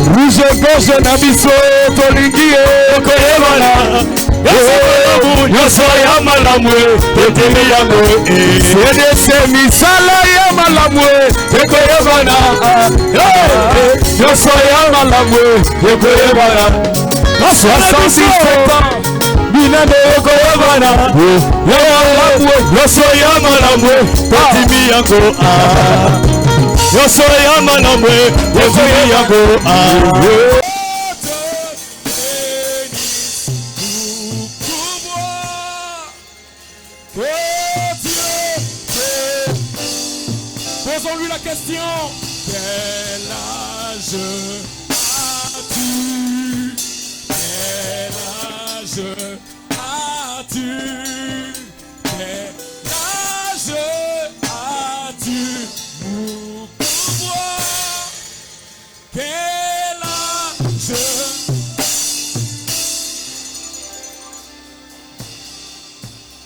rouge gorge na biso tolingi koyebana nyonso ya malamu toteli yango cdc misala ya malamu ekoyebana nyonso ya malamu ekoyebana 67 ans binande ekoyebana nyonso ya malamu totimi yango nyonso ya malamu totimi yango Posons-lui la question. Quel âge as-tu? Quel âge as-tu? Quel âge as-tu? Nous pouvoir. Quel âge?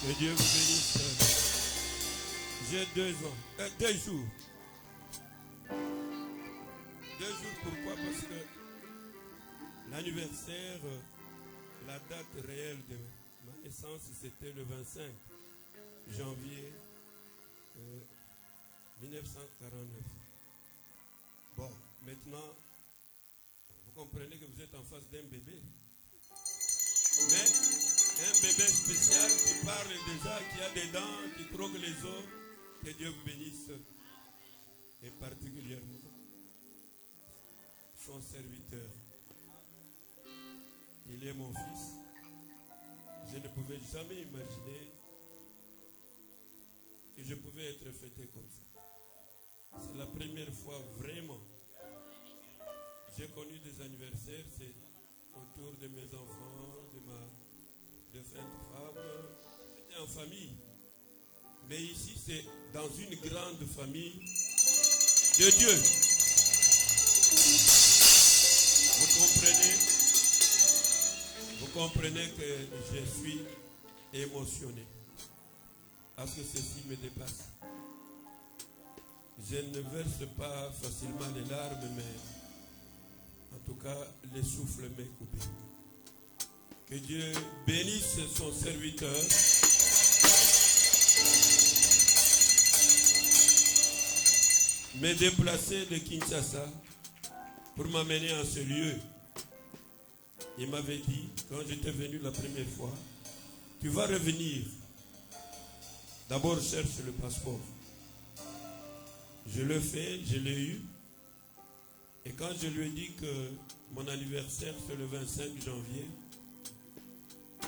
Que Dieu vous bénisse. J'ai 2 ans, 2 jours. 2 jours, pourquoi? Parce que l'anniversaire, la date réelle de ma naissance, c'était le 25 janvier 1949. Bon, maintenant, vous comprenez que vous êtes en face d'un bébé. Mais un bébé spécial qui parle déjà, qui a des dents, qui croque les os. Que Dieu vous bénisse. Et particulièrement son serviteur. Il est mon fils. Je ne pouvais jamais imaginer que je pouvais être fêté comme ça. C'est la première fois vraiment. J'ai connu des anniversaires, c'est autour de mes enfants, de ma défunte femme. C'était en famille. Mais ici, c'est dans une grande famille de Dieu. Vous comprenez que je suis émotionné. Parce que ceci me dépasse. Je ne verse pas facilement les larmes, mais en tout cas, le souffle m'est coupé. Que Dieu bénisse son serviteur. Me déplacer de Kinshasa pour m'amener en ce lieu. Il m'avait dit, quand j'étais venu la première fois, tu vas revenir. D'abord cherche le passeport. Je le fais, je l'ai eu. Et quand je lui ai dit que mon anniversaire c'est le 25 janvier,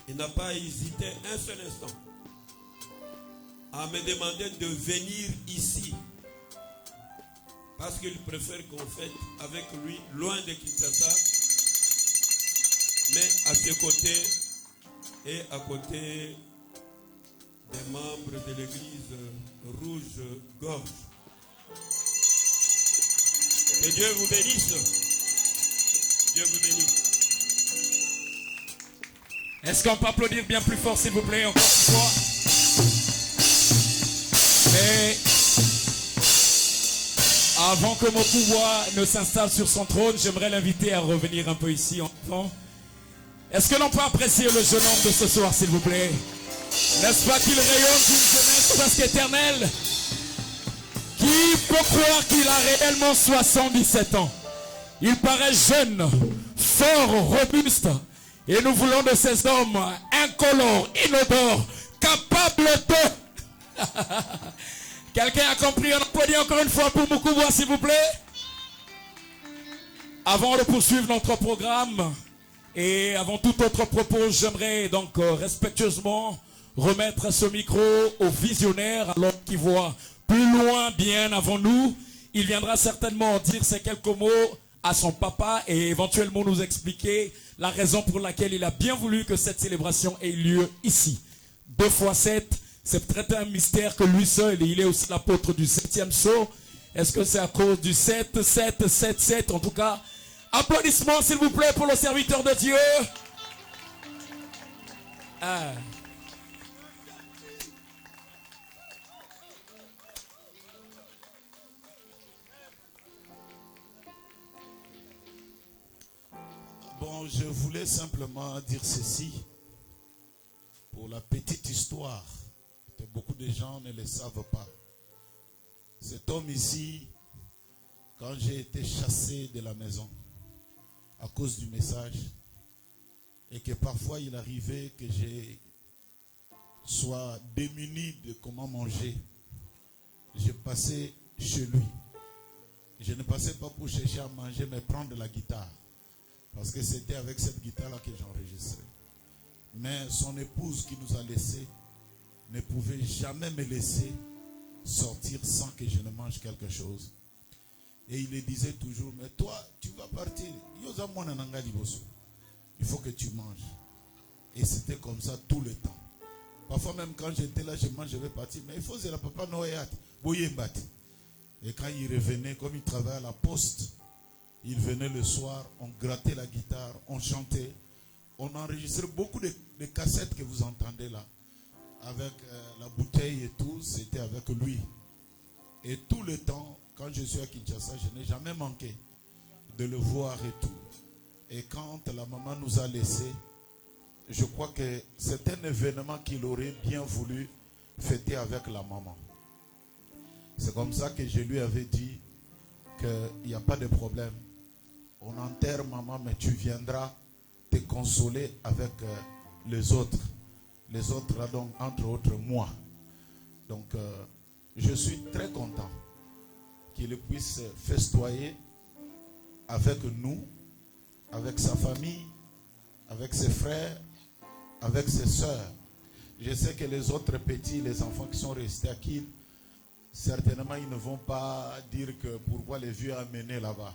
il n'a pas hésité un seul instant à me demander de venir ici. Parce qu'il préfère qu'on fête avec lui, loin de Kinshasa, mais à ses côtés et à côté des membres de l'église Rouge-Gorge. Que Dieu vous bénisse. Dieu vous bénisse. Est-ce qu'on peut applaudir bien plus fort, s'il vous plaît, encore une fois? Mais avant que mon pouvoir ne s'installe sur son trône, j'aimerais l'inviter à revenir un peu ici en avant. Est-ce que l'on peut apprécier le jeune homme de ce soir, s'il vous plaît? N'est-ce pas qu'il rayonne d'une jeunesse presque éternelle? Qui peut croire qu'il a réellement 77 ans? Il paraît jeune, fort, robuste. Et nous voulons de ces hommes incolores, inodores, capables de... Quelqu'un a compris? On applaudit encore une fois pour Moukouboua, s'il vous plaît. Avant de poursuivre notre programme et avant tout autre propos, j'aimerais donc respectueusement remettre ce micro au visionnaire, alors qu'il voit plus loin, bien avant nous. Il viendra certainement dire ces quelques mots à son papa et éventuellement nous expliquer la raison pour laquelle il a bien voulu que cette célébration ait lieu ici. 2 x 7, c'est peut-être un mystère que lui seul, et il est aussi l'apôtre du 7e sceau. Est-ce que c'est à cause du 7, 7, 7, 7? En tout cas, applaudissements s'il vous plaît pour le serviteur de Dieu. Ah. Bon, je voulais simplement dire ceci pour la petite histoire que beaucoup de gens ne le savent pas. Cet homme ici, quand j'ai été chassé de la maison à cause du message, et que parfois il arrivait que je sois démuni de comment manger, je passais chez lui. Je ne passais pas pour chercher à manger, mais prendre la guitare. Parce que c'était avec cette guitare-là que j'enregistrais. Mais son épouse qui nous a laissés ne pouvait jamais me laisser sortir sans que je ne mange quelque chose. Et il le disait toujours, mais toi, tu vas partir. Il faut que tu manges. Et c'était comme ça tout le temps. Parfois même quand j'étais là, je mange, je vais partir. Mais il faut que la papa noyat, boyembat. Et quand il revenait, comme il travaillait à la poste, il venait le soir, on grattait la guitare, on chantait. On enregistrait beaucoup de cassettes que vous entendez là. Avec la bouteille et tout, c'était avec lui. Et tout le temps, quand je suis à Kinshasa, je n'ai jamais manqué de le voir et tout. Et quand la maman nous a laissés, je crois que c'est un événement qu'il aurait bien voulu fêter avec la maman. C'est comme ça que je lui avais dit qu'il n'y a pas de problème. On enterre maman, mais tu viendras te consoler avec les autres. Les autres, là, donc, entre autres, moi. Donc, je suis très content qu'il puisse festoyer avec nous, avec sa famille, avec ses frères, avec ses soeurs. Je sais que les autres petits, les enfants qui sont restés à Kil, certainement ils ne vont pas dire que pourquoi les vieux amenés là-bas.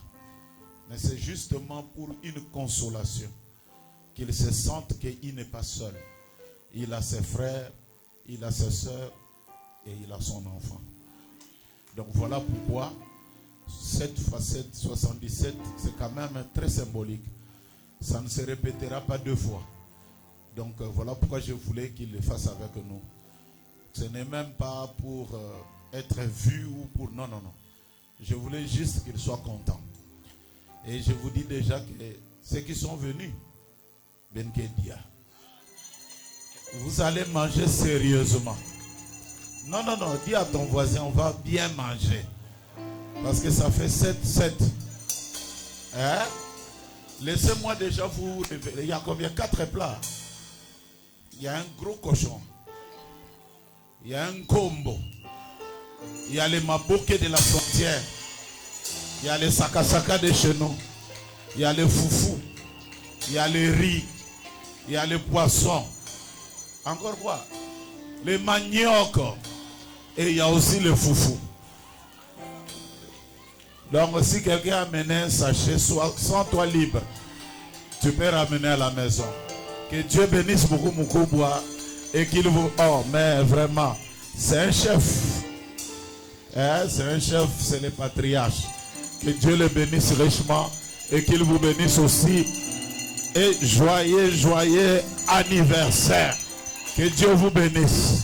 Mais c'est justement pour une consolation, qu'il se sente qu'il n'est pas seul. Il a ses frères, il a ses soeurs et il a son enfant. Donc voilà pourquoi cette facette 77, c'est quand même très symbolique. Ça ne se répétera pas deux fois. Donc voilà pourquoi je voulais qu'il le fasse avec nous. Ce n'est même pas pour être vu ou pour... Non, non, non. Je voulais juste qu'il soit content. Et je vous dis déjà que ceux qui sont venus, Benkedia, vous allez manger sérieusement. Non, non, non. Dis à ton voisin, on va bien manger. Parce que ça fait 7. Hein? Laissez-moi déjà vous révéler. Il y a combien? 4 plats. Il y a un gros cochon. Il y a un combo. Il y a les maboké de la frontière. Il y a les sakasaka de chez nous. Il y a les foufous. Il y a les riz. Il y a les poissons. Encore quoi? Les manioc. Et il y a aussi les foufous. Donc si quelqu'un a amené un sachet, sans toi libre, tu peux ramener à la maison. Que Dieu bénisse beaucoup Moukouboua et qu'il vous... Oh, mais vraiment, c'est un chef. Hein? C'est un chef, c'est le patriarche. Que Dieu le bénisse richement et qu'il vous bénisse aussi. Et joyeux anniversaire. Que Dieu vous bénisse.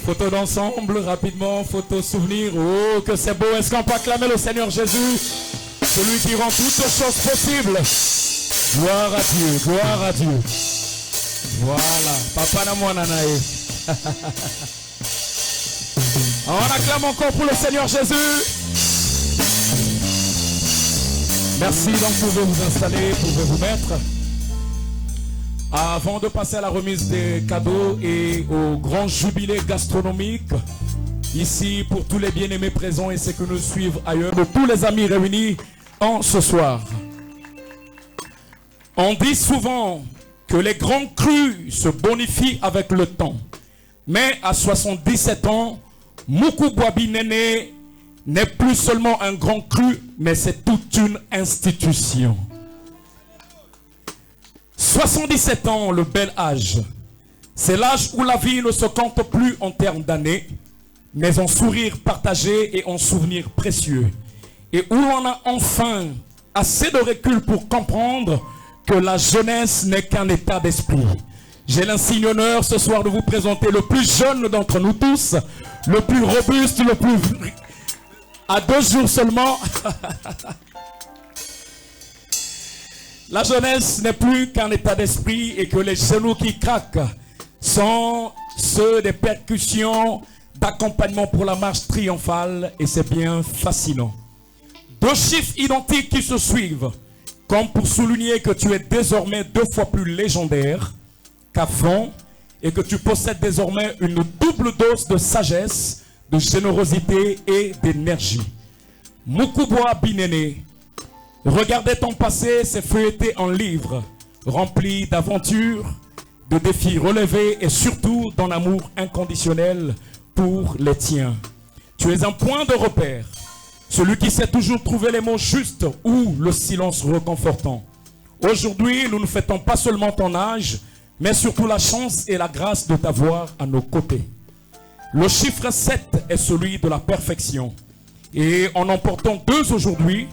Photo d'ensemble, rapidement, photo souvenir. Oh, que c'est beau. Est-ce qu'on peut acclamer le Seigneur Jésus, celui qui rend toutes choses possibles? Gloire à Dieu, gloire à Dieu. Voilà, papa na moi nanae. On acclame encore pour le Seigneur Jésus. Merci, donc vous pouvez vous installer, vous pouvez vous mettre. Avant de passer à la remise des cadeaux et au grand jubilé gastronomique, ici pour tous les bien-aimés présents et ceux que nous suivent ailleurs, de tous les amis réunis en ce soir. On dit souvent que les grands crus se bonifient avec le temps. Mais à 77 ans, Moukouboabi Nene n'est plus seulement un grand cru, mais c'est toute une institution. 77 ans, le bel âge. C'est l'âge où la vie ne se compte plus en termes d'années, mais en sourire partagé et en souvenirs précieux. Et où l'on a enfin assez de recul pour comprendre que la jeunesse n'est qu'un état d'esprit. J'ai l'insigne honneur ce soir de vous présenter le plus jeune d'entre nous tous, le plus robuste, le plus... À 2 jours seulement... La jeunesse n'est plus qu'un état d'esprit et que les genoux qui craquent sont ceux des percussions d'accompagnement pour la marche triomphale et c'est bien fascinant. 2 chiffres identiques qui se suivent, comme pour souligner que tu es désormais 2 fois plus légendaire qu'avant et que tu possèdes désormais une double dose de sagesse, de générosité et d'énergie. Mukubwa Binene, regarder ton passé, c'est feuilleter un livre rempli d'aventures, de défis relevés et surtout d'un amour inconditionnel pour les tiens. Tu es un point de repère, celui qui sait toujours trouver les mots justes ou le silence réconfortant. Aujourd'hui, nous ne fêtons pas seulement ton âge, mais surtout la chance et la grâce de t'avoir à nos côtés. Le chiffre 7 est celui de la perfection. Et en emportant 2 aujourd'hui,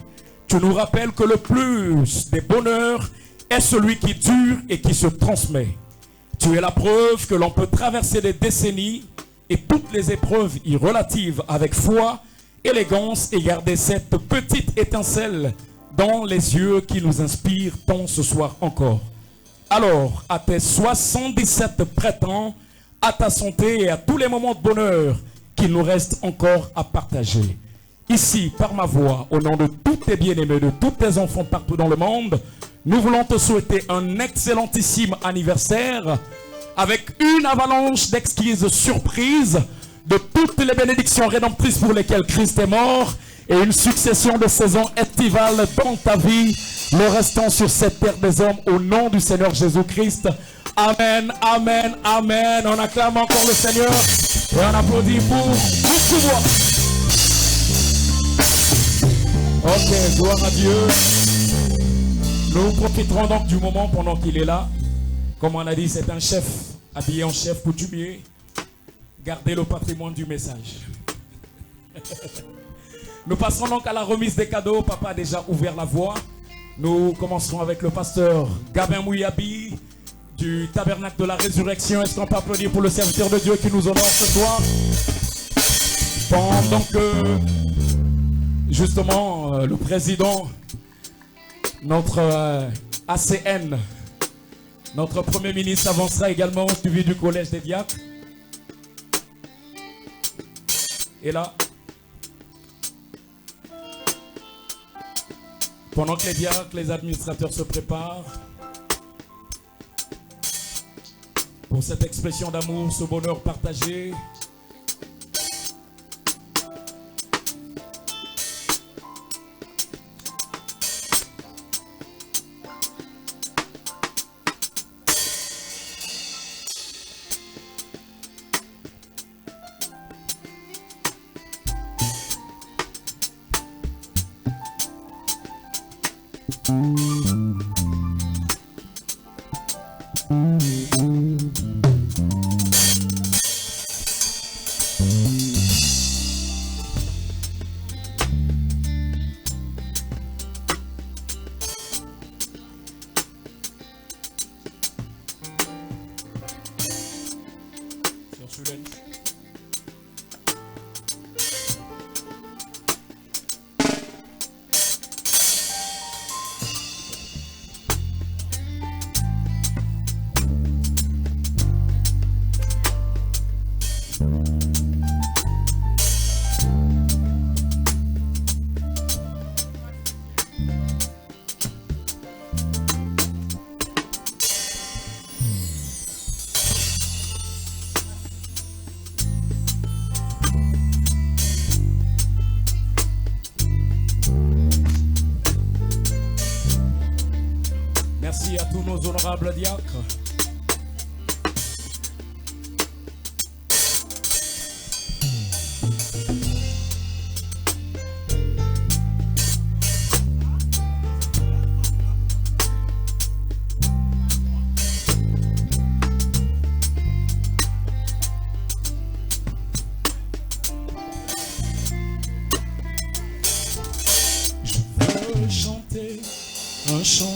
tu nous rappelles que le plus des bonheurs est celui qui dure et qui se transmet. Tu es la preuve que l'on peut traverser des décennies et toutes les épreuves y relatives avec foi, élégance et garder cette petite étincelle dans les yeux qui nous inspire tant ce soir encore. Alors, à tes 77 printemps, à ta santé et à tous les moments de bonheur qu'il nous reste encore à partager. Ici, par ma voix, au nom de tous tes bien-aimés, de tous tes enfants partout dans le monde, nous voulons te souhaiter un excellentissime anniversaire avec une avalanche d'exquises surprises de toutes les bénédictions rédemptrices pour lesquelles Christ est mort et une succession de saisons estivales dans ta vie, le restant sur cette terre des hommes au nom du Seigneur Jésus-Christ. Amen, amen, amen. On acclame encore le Seigneur et on applaudit pour Mukubwa. Ok, gloire à Dieu. Nous profiterons donc du moment pendant qu'il est là. Comme on a dit, c'est un chef habillé en chef coutumier. Gardez le patrimoine du message. Nous passerons donc à la remise des cadeaux. Papa a déjà ouvert la voie. Nous commencerons avec le pasteur Gabin Mouyabi du Tabernacle de la Résurrection. Est-ce qu'on peut applaudir pour le serviteur de Dieu qui nous honore ce soir? Pendant que, justement, le président, notre ACN, notre premier ministre avancera également suivi du collège des diacres. Et là, pendant que les diacres, les administrateurs se préparent pour cette expression d'amour, ce bonheur partagé, merci à tous nos honorables diacres. Je veux chanter un chant.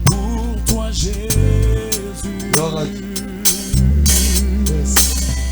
Pour toi Jésus, Gloire à Dieu. Yes.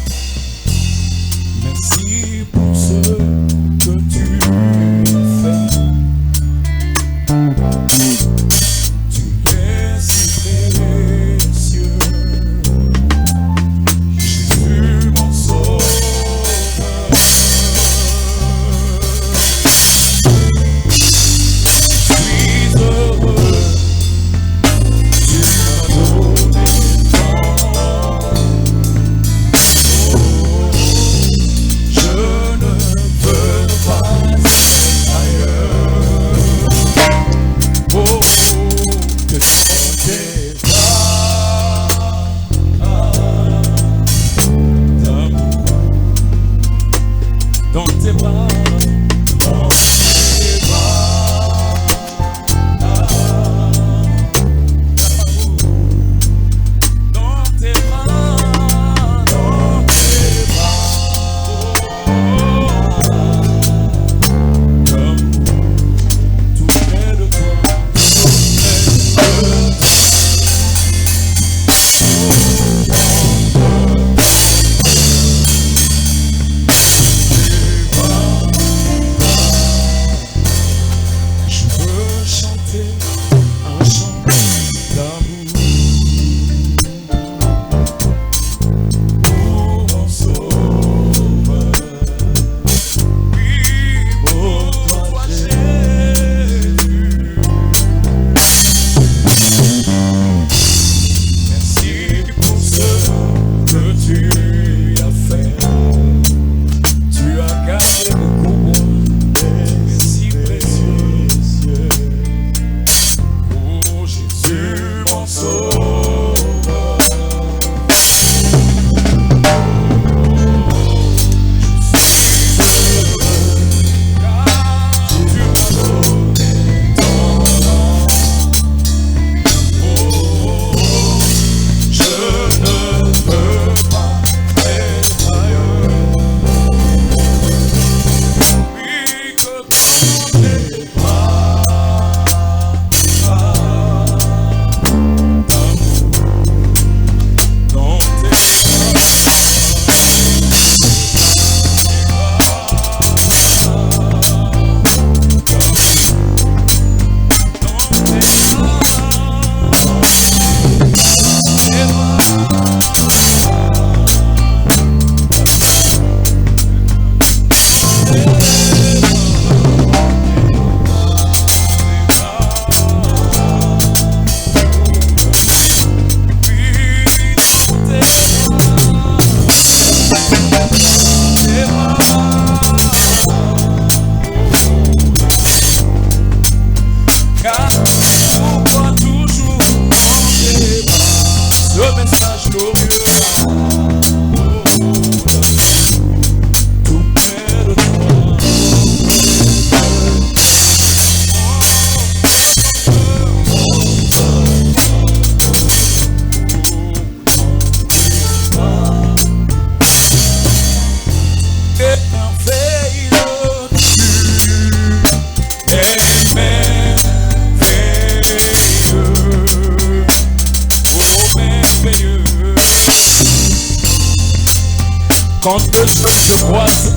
Quand deux feux se croisent,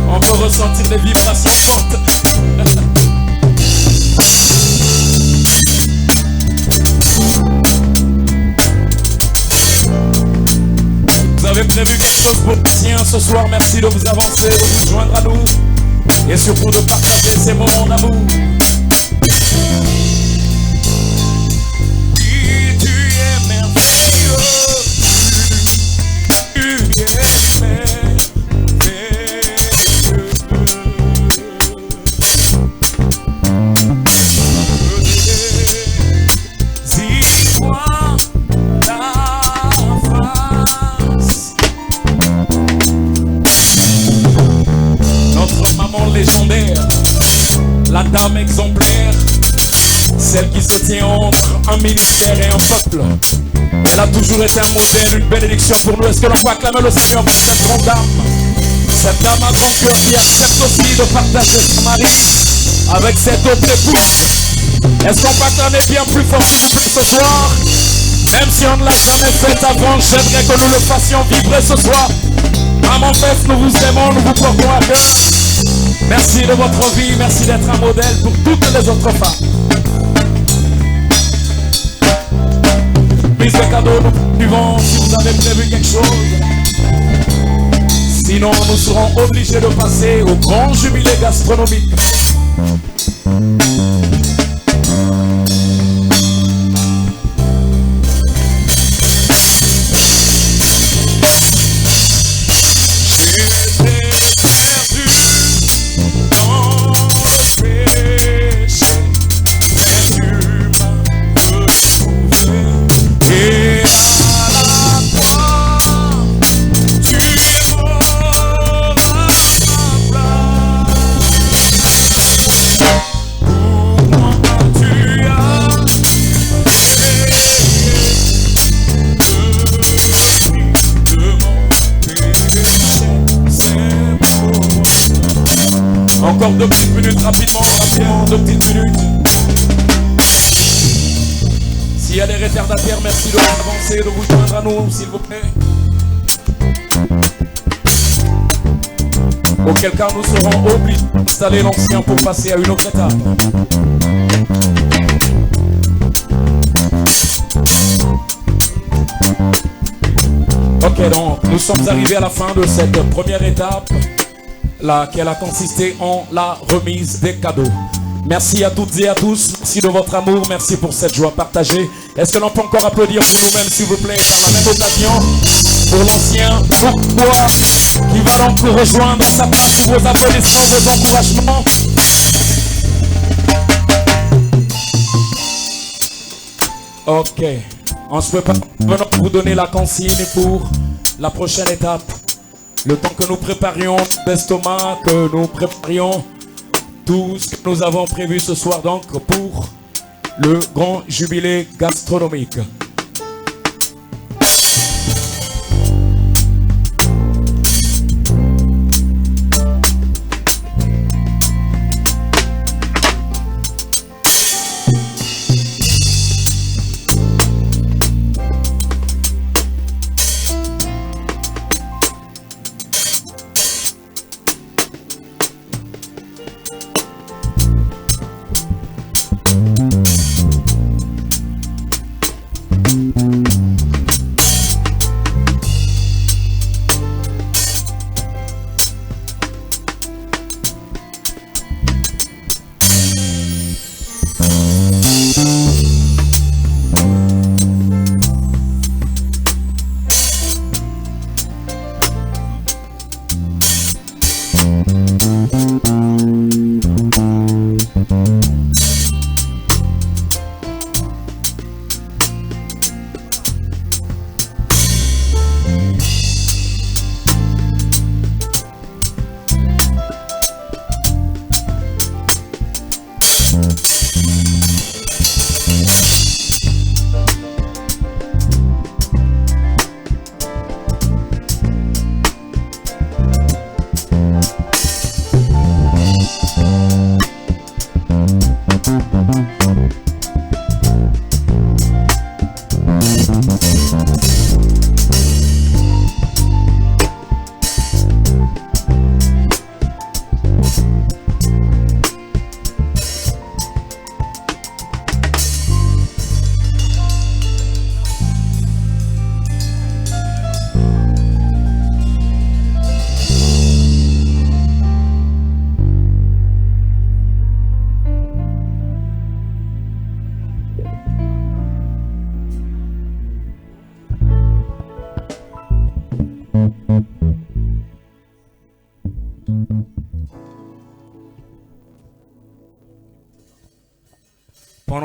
on peut ressentir des vibrations fortes. Vous avez prévu quelque chose pour le sien ce soir. Merci de vous avancer, de vous joindre à nous. Et surtout de partager ces moments d'amour. Oui, tu es merveilleux. Tu es légendaire, la dame exemplaire, celle qui se tient entre un ministère et un peuple. Elle a toujours été un modèle, une bénédiction pour nous. Est-ce que l'on peut acclamer le Seigneur pour cette grande dame? Cette dame à grand cœur qui accepte aussi de partager son mari avec cette autre épouse. Est-ce qu'on peut acclamer bien plus fort s'il vous plaît ce soir? Même si on ne l'a jamais fait avant, j'aimerais que nous le fassions vibrer ce soir. Maman Fef, nous vous aimons, nous vous portons à cœur. Merci de votre vie, merci d'être un modèle pour toutes les autres femmes. Prise de cadeau, nous suivons si vous avez prévu quelque chose. Sinon, nous serons obligés de passer au grand jubilé gastronomique. Encore 2 petites minutes, rapidement, 2 petites minutes. S'il y a des retardataires, merci de vous avancer, de vous joindre à nous, s'il vous plaît. Auquel cas, nous serons obligés d'installer l'ancien pour passer à une autre étape. Ok, donc, nous sommes arrivés à la fin de cette première étape. Laquelle a consisté en la remise des cadeaux. Merci à toutes et à tous, merci de votre amour, merci pour cette joie partagée. Est-ce que l'on peut encore applaudir pour nous-mêmes, s'il vous plaît, par la même occasion, pour l'ancien pourquoi qui va donc nous rejoindre sa place sous vos applaudissements, vos encouragements. Ok, on se prépare, venons vous donner la consigne pour la prochaine étape. Le temps que nous préparions l'estomac, que nous préparions tout ce que nous avons prévu ce soir donc pour le grand jubilé gastronomique.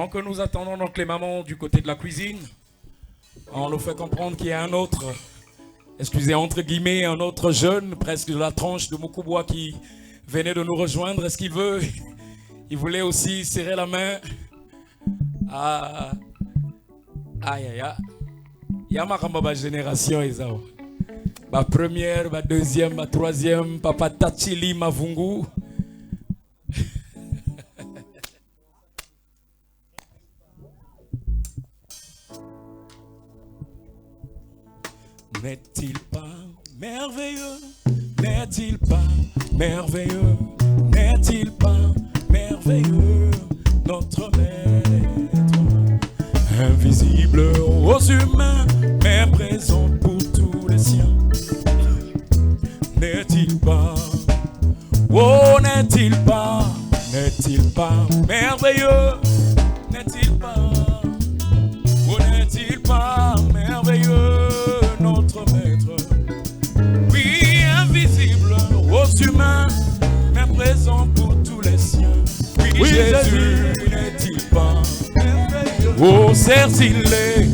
Pendant que nous attendons donc les mamans du côté de la cuisine, on nous fait comprendre qu'il y a un autre, excusez, entre guillemets, un autre jeune, presque de la tranche de Moukouboua qui venait de nous rejoindre. Est-ce qu'il veut? Il voulait aussi serrer la main à... Aïe, aïe, aïe. Il y a ma génération, Isao. Ma première, ma deuxième, ma troisième, Papa Tachili Mavungu. N'est-il pas merveilleux? N'est-il pas merveilleux? N'est-il pas merveilleux? Notre Maître, invisible aux humains, mais présent pour tous les siens. N'est-il pas, oh n'est-il pas merveilleux? N'est-il pas, oh n'est-il pas merveilleux? Notre Maître, oui, invisible aux humains, mais présent pour tous les siens. Oui, Jésus, n'est-il pas merveilleux? Oh, certes il est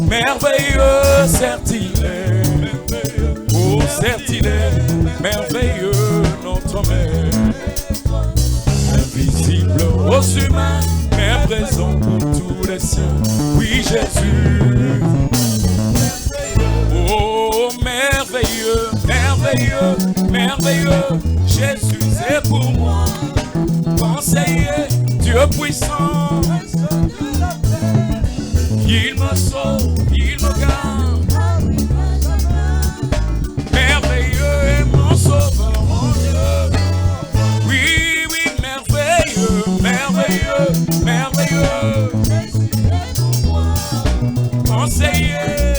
merveilleux, certes il est merveilleux. Oh, certes il est merveilleux, notre Maître, invisible aux humains, mais présent pour tous les siens. Oui, Jésus. Oh, merveilleux, merveilleux, merveilleux, Jésus c'est pour moi. Conseiller, Dieu puissant, il me sauve, il me garde. Merveilleux est mon sauveur, mon Dieu. Oui, oui, merveilleux, merveilleux, merveilleux. Conseiller,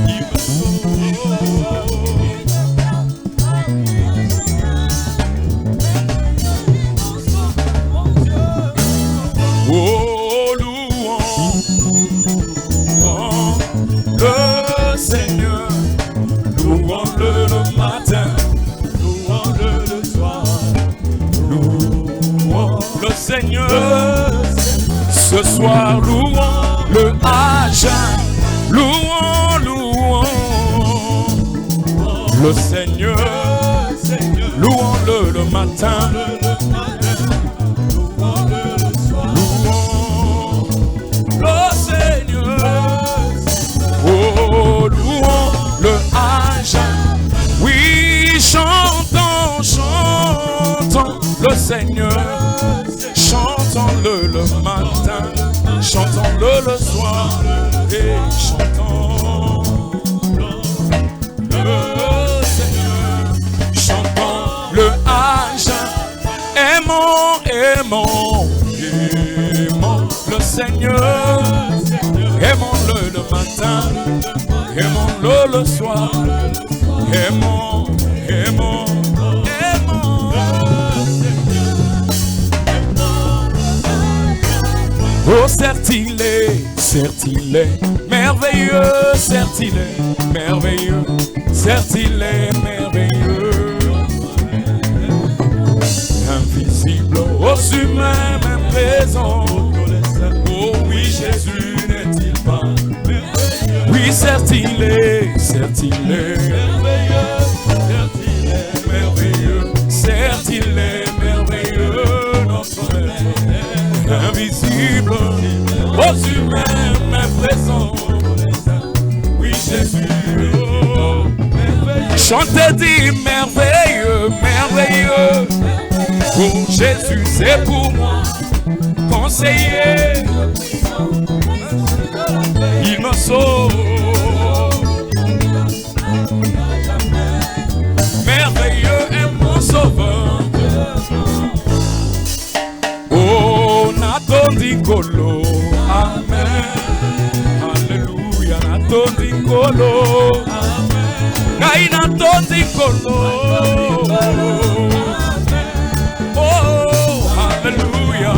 il me sauve. Oh, louons le Seigneur, louons-le le matin, louons-le le soir, louons le Seigneur. Ce soir, louons le Aja, louons le Seigneur, louons-le le matin. Oh, louons le Aja. Oui, chantons, chantons le Seigneur. Chantons-le le matin, chantons-le le soir, et chantons le Seigneur. Chantons le Aja. Aimons, aimons, aimons le Seigneur. Aimons-le le matin, aimons-le le soir, aimons, aimons, aimons. Oh, certes il est merveilleux, certes il est merveilleux, certes il est merveilleux. Invisible aux humains, même présent. Oh oui, Jésus n'est-il pas merveilleux? Oui, certes il est merveilleux, certes il est merveilleux, certes il est merveilleux, notre Maître, invisible aux humains, mais présent. Oui, Jésus, oh, merveilleux. Chantez, dit merveilleux, merveilleux. Oh, Jésus, c'est pour moi. Conseiller, il me sauve. Merveilleux est mon sauveur. Oh, Natondi Kolo, amen. Alléluia, Natondi Kolo, amen. Gai Natondi Kolo, oh, alléluia.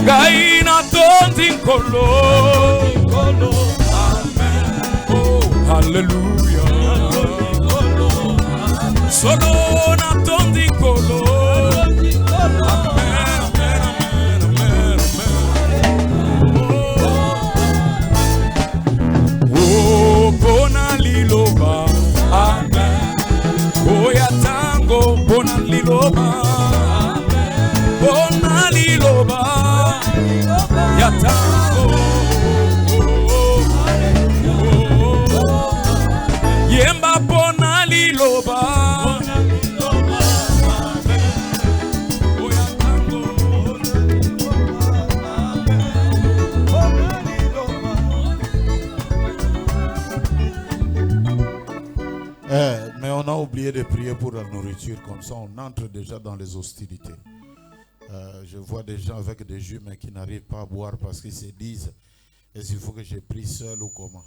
Gai Natondi Kolo, amen. Oh, alléluia. Solo Natondi Kolo, prier pour la nourriture, comme ça on entre déjà dans les hostilités. Je vois des gens avec des jus mais qui n'arrivent pas à boire parce qu'ils se disent, est-ce qu'il faut que je prie seul ou comment?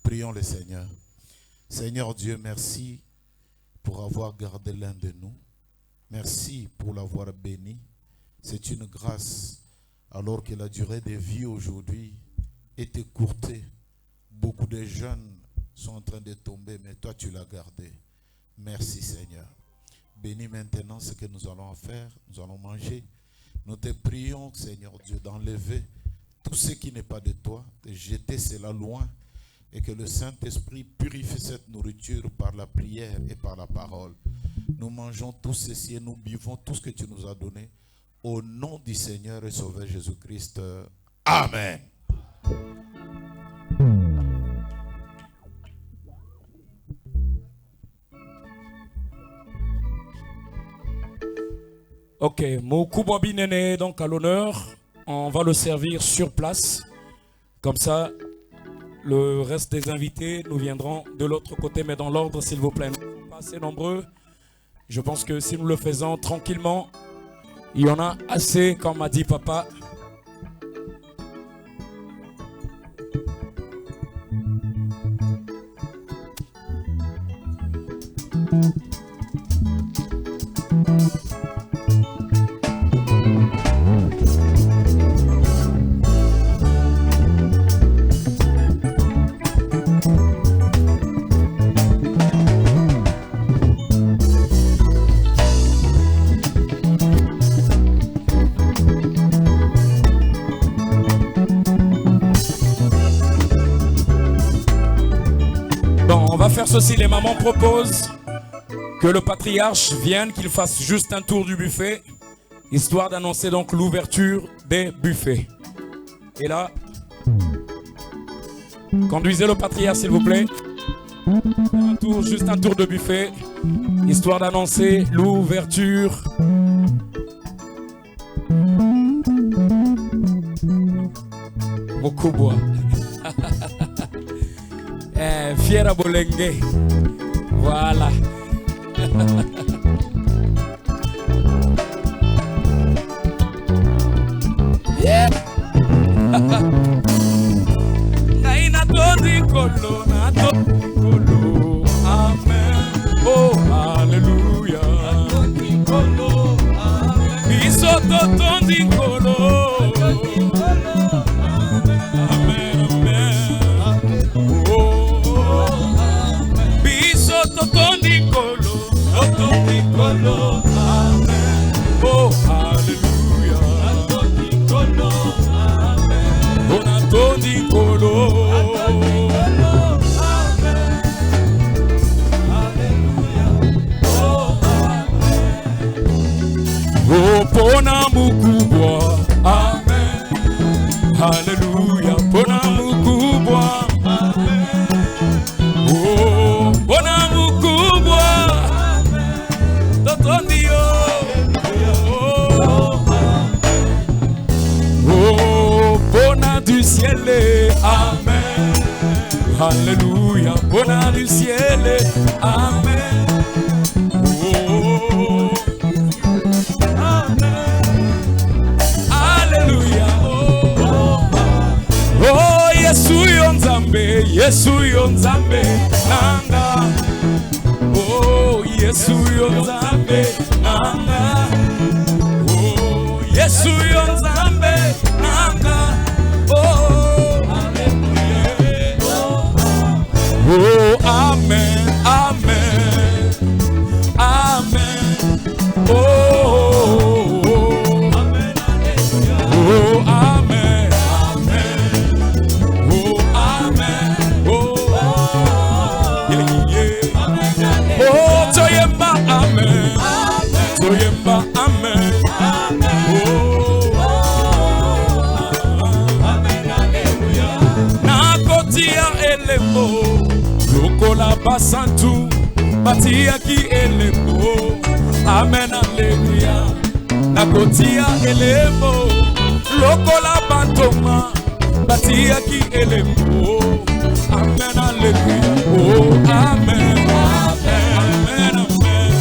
Prions le Seigneur. Seigneur Dieu, merci pour avoir gardé l'un de nous. Merci pour l'avoir béni. C'est une grâce alors que la durée de vie aujourd'hui est écourtée. Beaucoup de jeunes sont en train de tomber, mais toi tu l'as gardé. Merci Seigneur. Bénis maintenant ce que nous allons faire. Nous allons manger. Nous te prions Seigneur Dieu d'enlever tout ce qui n'est pas de toi, de jeter cela loin et que le Saint-Esprit purifie cette nourriture par la prière et par la parole. Nous mangeons tout ceci et nous buvons tout ce que tu nous as donné. Au nom du Seigneur et Sauveur Jésus-Christ. Amen. Ok, Moukouba Binene donc à l'honneur. On va le servir sur place. Comme ça, le reste des invités nous viendront de l'autre côté, mais dans l'ordre s'il vous plaît. Nous ne sommes pas assez nombreux. Je pense que si nous le faisons tranquillement, il y en a assez, comme m'a dit papa. Ceci, les mamans proposent que le patriarche vienne, qu'il fasse juste un tour du buffet, histoire d'annoncer donc l'ouverture des buffets. Et là, conduisez le patriarche s'il vous plaît. Juste un tour de buffet, histoire d'annoncer l'ouverture. Beaucoup bois. Fiera Bolenge. Voilà. Yeah. Naina todi kolo, na todi kolo. Amen. Oh, hallelujah. Todi kolo. Amen. Biso todi kolo. Amen. Oh, hallelujah. Oh, pona mukubwa. Amen. Hallelujah. Pona mukubwa. Amen. Oh, pona mukubwa. Totondio. Oh, pona du ciel. Amen. Hallelujah. Pona du ciel. Amen. Oh. Oh, Yesu yonzambe nanga. Oh, Yesu yonzambe nanga. Oh, Yesu yonzambe nanga. Oh, hallelujah. Oh, amen, amen, amen. Oh, amen, hallelujah. Oh, amen. Toyemba, amen. Oh, amen, hallelujah. Nakotia elemo, lokola basantu, batia ki elemo, amen, hallelujah. Nakotia elemo, lokola bantoma, batia ki elemo, amen, hallelujah. Oh, amen, amen, amen, amen.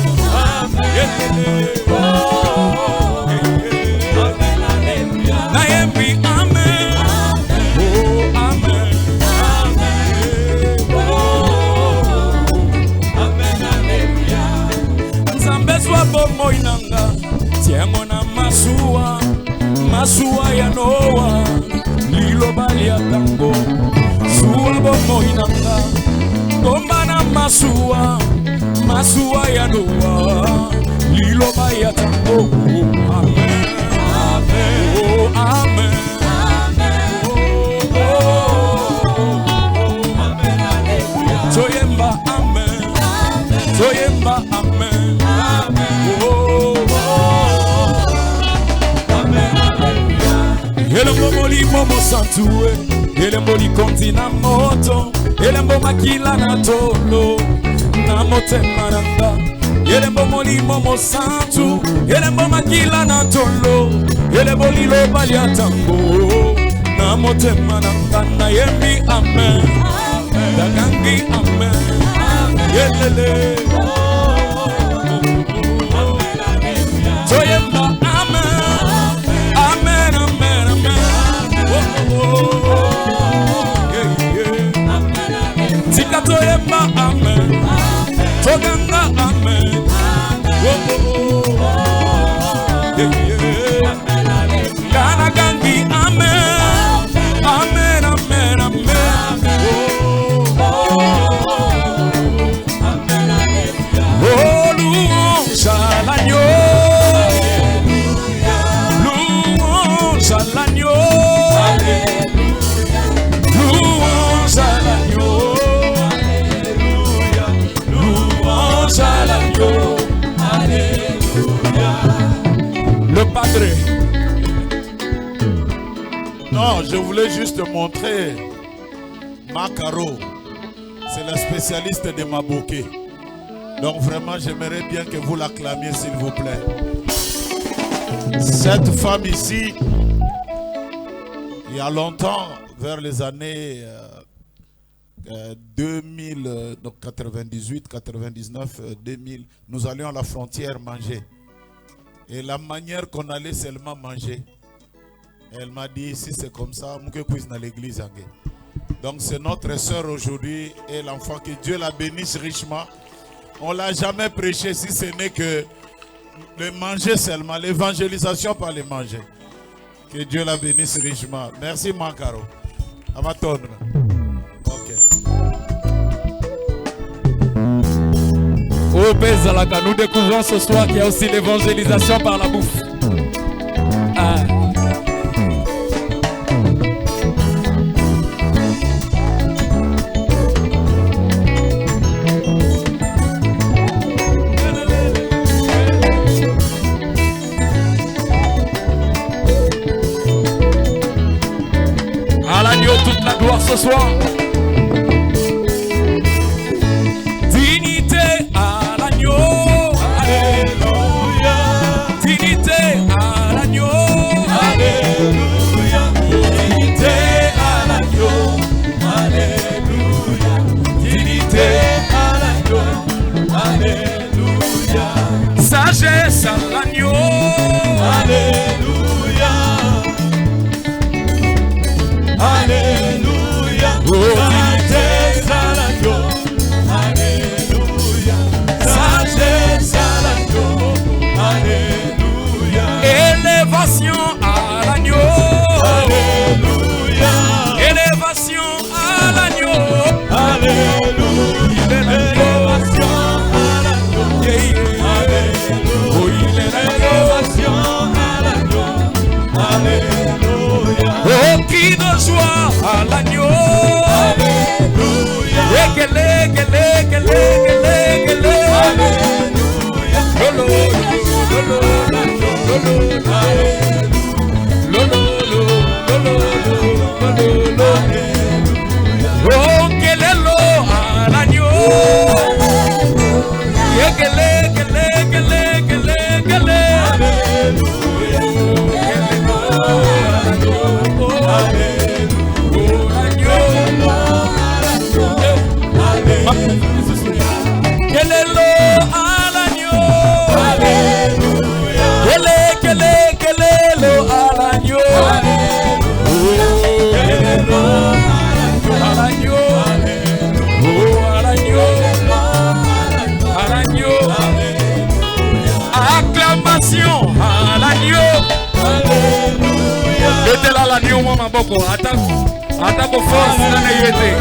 Masua ya Noa, lilo bali ya tango, suwa bomo inanga, bomba na masua ya Noa, lilo bali ya tango. Amen, amen, oh amen, amen, oh amen, hallelujah. Toyemba amen, toyemba amen, amen, oh. Elembo moli momo santue, elembo li konti na moto, elembo makila na tolo, na mote maranga. Elembo moli momo santu, elembo makila na tolo, elembo li lo bali atango, na mote maranga. Na yembi amen, dagangi amen, yelele. Toyemba amen. Toyemba amen, toganga amen, kana gangi amen, amen, amen, amen, oh louange à l'agneau, louange à l'agneau, louange à l'agneau. Le padre. Non, je voulais juste montrer Makaro. C'est la spécialiste de Maboké. Donc vraiment, j'aimerais bien que vous l'acclamiez, s'il vous plaît. Cette femme ici, il y a longtemps, vers les années 2000, donc 98, 99, 2000, nous allions à la frontière manger. Et la manière qu'on allait seulement manger, elle m'a dit, si c'est comme ça, je vais dans l'église. Donc c'est notre soeur aujourd'hui et l'enfant, que Dieu la bénisse richement. On ne l'a jamais prêché si ce n'est que le manger seulement, l'évangélisation par le manger. Que Dieu la bénisse richement. Merci Makaro. Amaton. Au Bézalaka, nous découvrons ce soir qu'il y a aussi l'évangélisation par la bouffe. Ah. À l'agneau, toute la gloire ce soir. Sagesse à l'agneau, alléluia, alléluia, sagesse à l'agneau, alléluia, sagesse à l'agneau, alléluia, élévation à l'agneau, alléluia, élévation à l'agneau, alléluia, élévation à l'agneau. Oh, qui de joie à l'agneau. Alléluia. Oh, quel est l'eau à l'agneau. Quel est l'eau à l'agneau. l'agneau moi maboko. Attaque au force dans les yétés.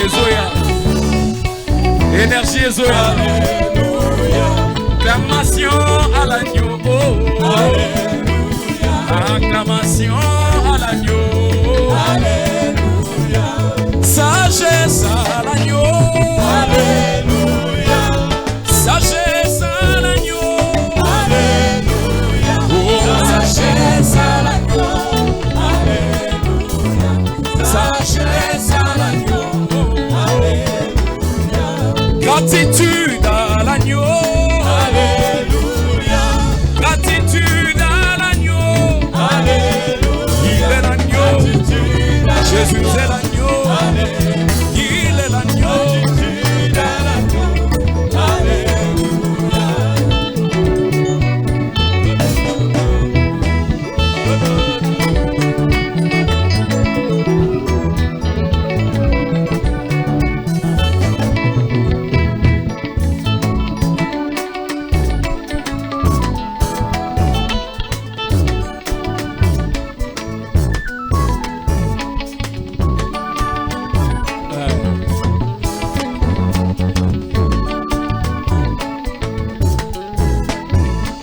Ezoya. Énergie Ezoya. Acclamation à l'agneau. Acclamation à l'agneau. Sagesse à l'agneau. Alléluia. Sagesse à l'agneau. Alléluia. Sagesse à l'agneau. Alléluia. Sagesse à l'agneau. Alléluia. Gratitude à l'agneau. Alléluia. Gratitude à l'agneau. Alléluia. Il est l'agneau. Jésus est l'agneau. Il est l'agneau.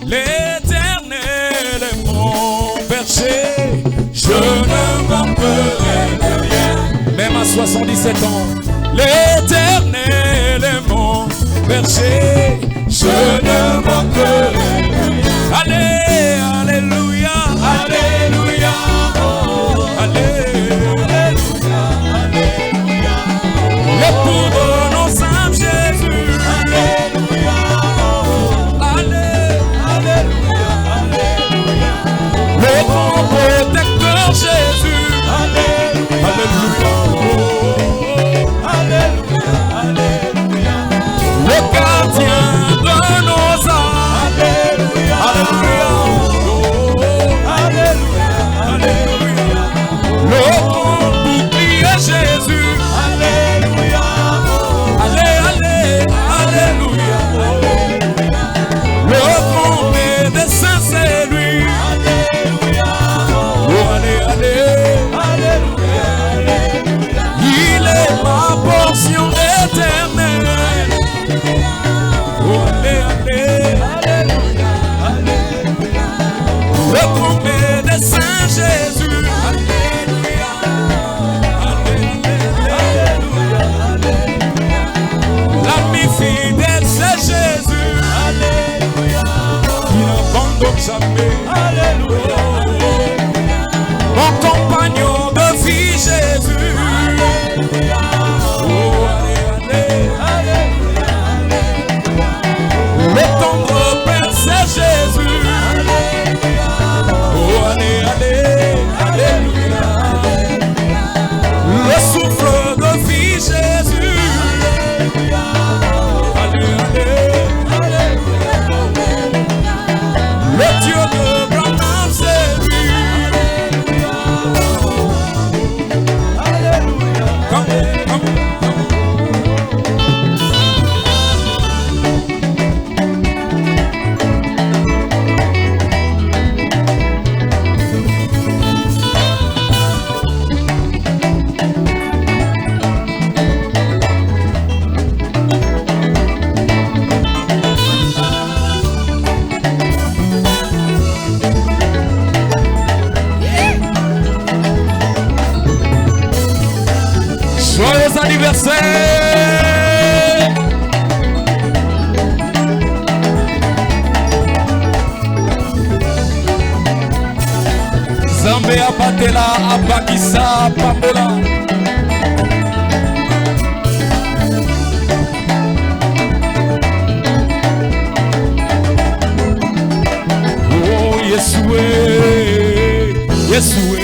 L'Éternel est mon berger, je ne manquerai de rien. Même à 77 ans, l'Éternel est mon berger, je ne manquerai de rien. Allez, alléluia, alléluia, oh, alléluia, alléluia. L'époux de nos âmes, Jésus, alléluia, le grand protecteur Jésus, alléluia, alléluia, alléluia, le gardien de nos âmes, alléluia, alléluia, alléluia, le grand bouclier Jésus, alléluia, alléluia, le grand médecin c'est lui. Il est ma portion éternelle. Oh, alléluia, alléluia. Le grand médecin Jésus. Alléluia, alléluia, alléluia. L'ami fidèle c'est Jésus. Alléluia. Il n'abandonne jamais. Alléluia. Mon compagnon de vie Jésus. Alléluia. Oh, alléluia. Le tendre Père c'est Jésus. Alléluia. Oh, alléluia. Le souffle de vie Jésus. Alléluia. Le Dieu de Abraham c'est lui. Joyeux anniversaire! Zambé abatela abakisa pambola. Oh Yeshua, Yeshua,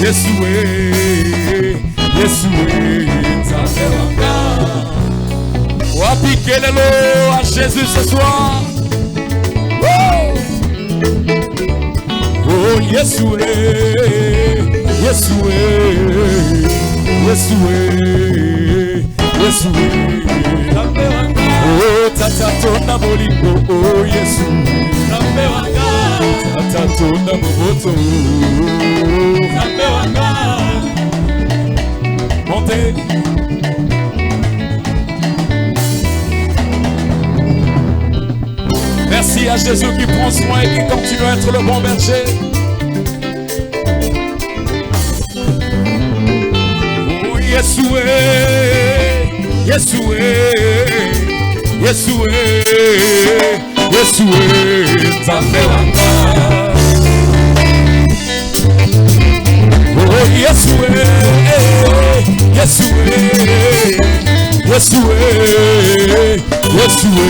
Yeshua. On va piquer le lot à Jésus ce soir. Oh, Yeshua, Yeshua, Yeshua, Yeshua. Oh, tata tona bolingo, oh Yeshua. Tata tona moboto. à Jésus qui prend soin et qui continue à être le bon berger. Oh, Yeshua, Yeshua, Yeshua, Yeshua, Nzambe wanga. Oh, Yeshua, Yeshua, Yeshua, Yeshua,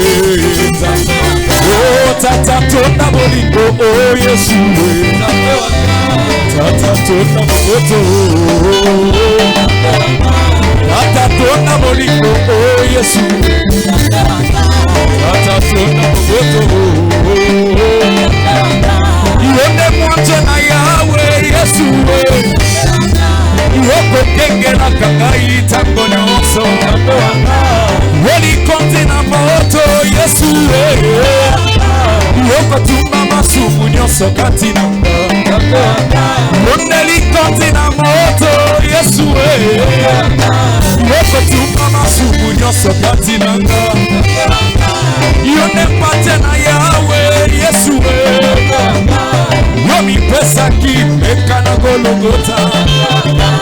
Nzambe wanga. Oh, tata tona bolingo, oh Yeshua, Nzambe wanga. Tata tona moto, tata tona bolingo, oh Yeshua, tata tona moto. Yone mwanzo na yawe Yeshua, yoko kengela kangai tango nyonso. Woli konti na moto Yeshua, yoko tuma masumu nyonso kati nanga. Woneli konti na moto Yeshua, yoko tuma masumu nyonso kati nanga. Yone pate na yawe Yeshua, yomi pesa ki meka na gologota.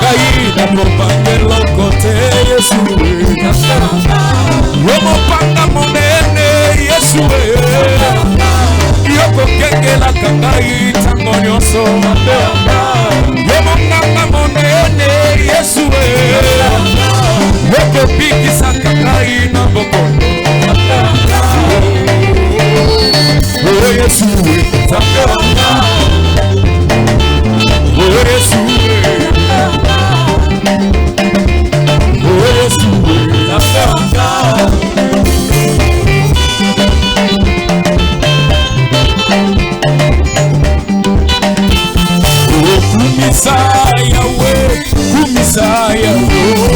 Gai na mopangelo kote Yeshua, yomo panga monene Yeshua, yoko kengela kangai tango nyonso. Yomo nganga monene Yeshua, yoko pikisa kangai na bokono. Oh Yeshua, Nzambe wanga. Oh Yeshua, oh Yeshua, Nzambe wanga. Oh kumisa Yahweh, kumisa Yahweh,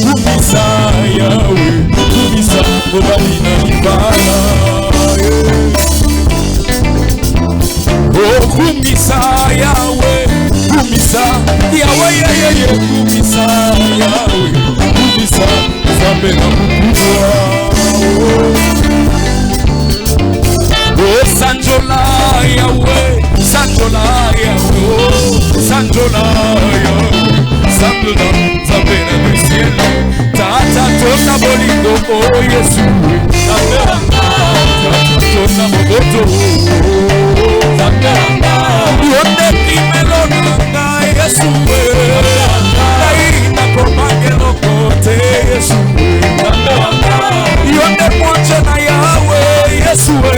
kumisa Yahweh, kumisa Obalina Ibala. Oh, kumisa Yahweh, kumisa Yahweh, kumisa Yahweh, kumisa Nzambe na mukubwa. Oh, sanjola Yahweh, sanjola Yahweh, sanjola Yahweh, sanjola Nzambe na misiele. Tata tona bolingo, oh Yeshua, Nzambe wanga. Tata tona mogoto, yonde kimelo nanga Yeshua, naina komangelo kote Yeshua, yonde mwache na yawe Yeshua,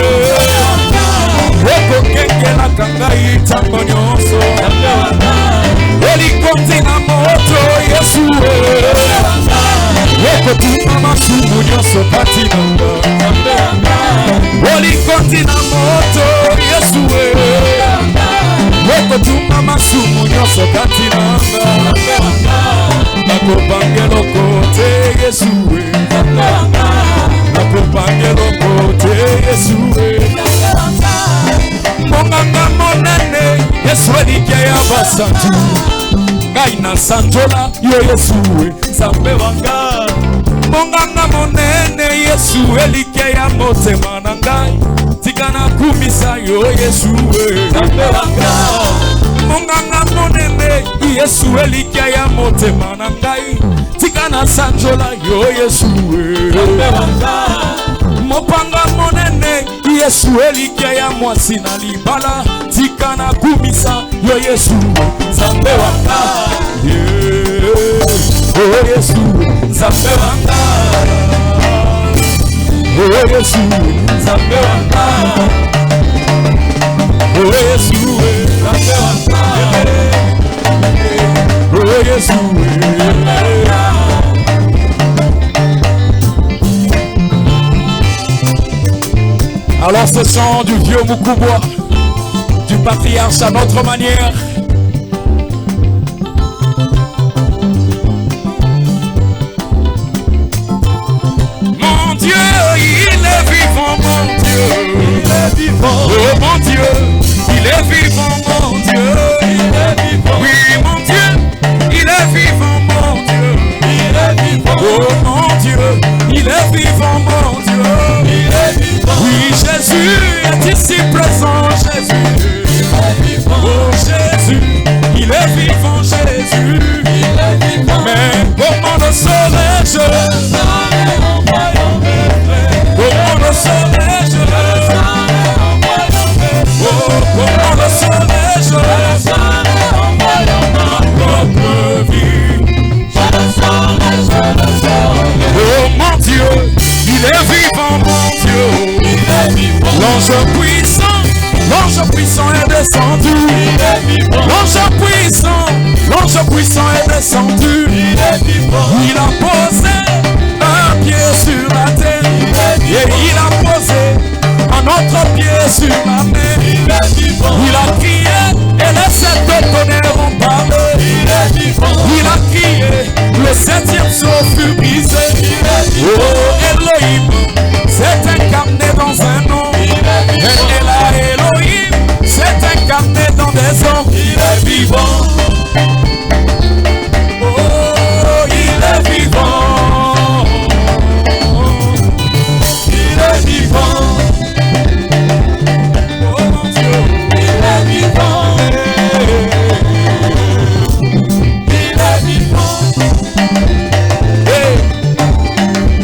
weko kengela kangai tango nyonso. Weli konti na moto Yeshua, weko tuma masumu nyonso kati nanga. Weli konti na moto Yeshua, weko tuma masumu nyonso kati nanga. Nakopangelo kote Yeshua, nakopangelo kote Yeshua. Monganga monene Yeshua likia basantu. Ngai na sanjola yo Yeshua, Nzambe wanga. Monganga monene Yeshua likia motema na ngai. Tikana kumisa yo Yeshua, Nzambe wanga. Monganga monene Yeshua likia motema na ngai. Tikana sanjola yo Yeshua, Nzambe wanga. Mopanga monene Yeshua likia mwasi na libala. Tikana kumisa yo Yeshua, Nzambe wanga. Oh Yeshua, Nzambe wanga. Oh Yeshua, Nzambe wanga. Oh Yeshua, Nzambe wanga. Oh Yeshua. Alors ce chant du vieux Mukubwa, du patriarche à notre manière. Mon Dieu, il est vivant, mon Dieu, il est vivant. Oh mon Dieu, il est vivant, mon Dieu, il est vivant. Oui mon Dieu, il est vivant, mon Dieu, il est vivant. Oh mon Dieu, il est vivant, mon Dieu, il est vivant. Oui Jésus est ici, puissant est descendu. Il est vivant. Il a posé un pied sur la terre. Et il a posé un autre pied sur la mer. Il est vivant. Il a crié et les sept tonnerres ont parlé. Il est vivant. Il a crié, le septième sceau fut brisé. Oh Elohim s'est incarné dans un nom. Et là Elohim s'est incarné dans des hommes. Il est vivant. Oh, il est vivant. Il est vivant. Oh mon Dieu, Il est vivant. Il est vivant. hey,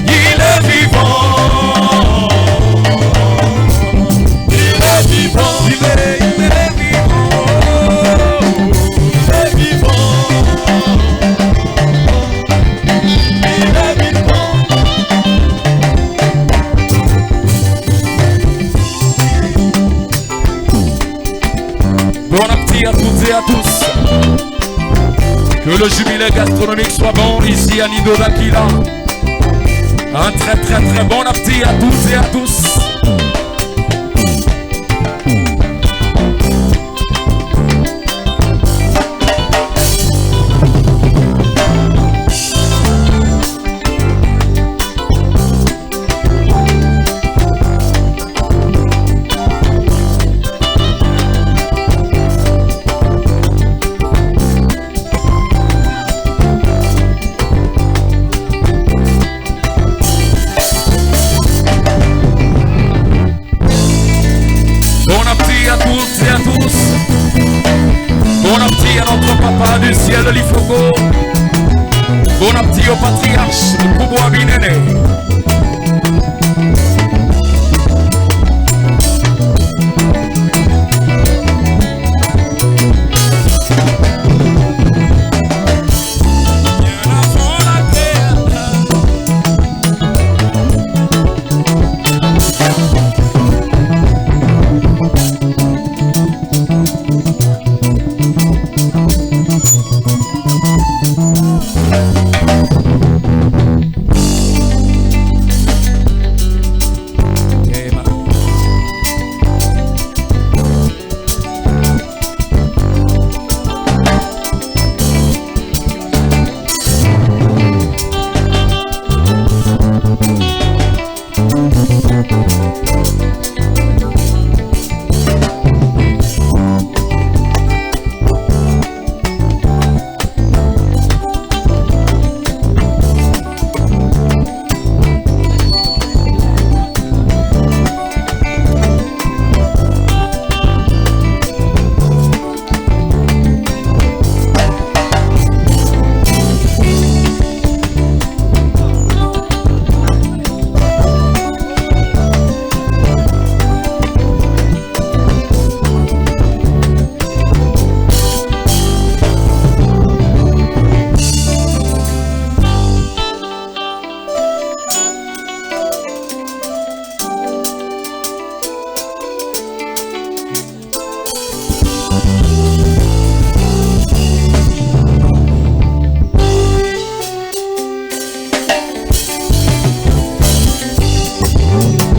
il est vivant. Il est vivant. Il est Il est vivant. Il est vivant. Bon appétit à toutes et à tous. Que le jubilé gastronomique soit bon ici à Nido d'Aquila. Un très très très bon appétit à toutes et à tous. Bon appétit à notre papa du ciel de l'Ifogo. Bon appétit au patriarche de Kubo Abinene.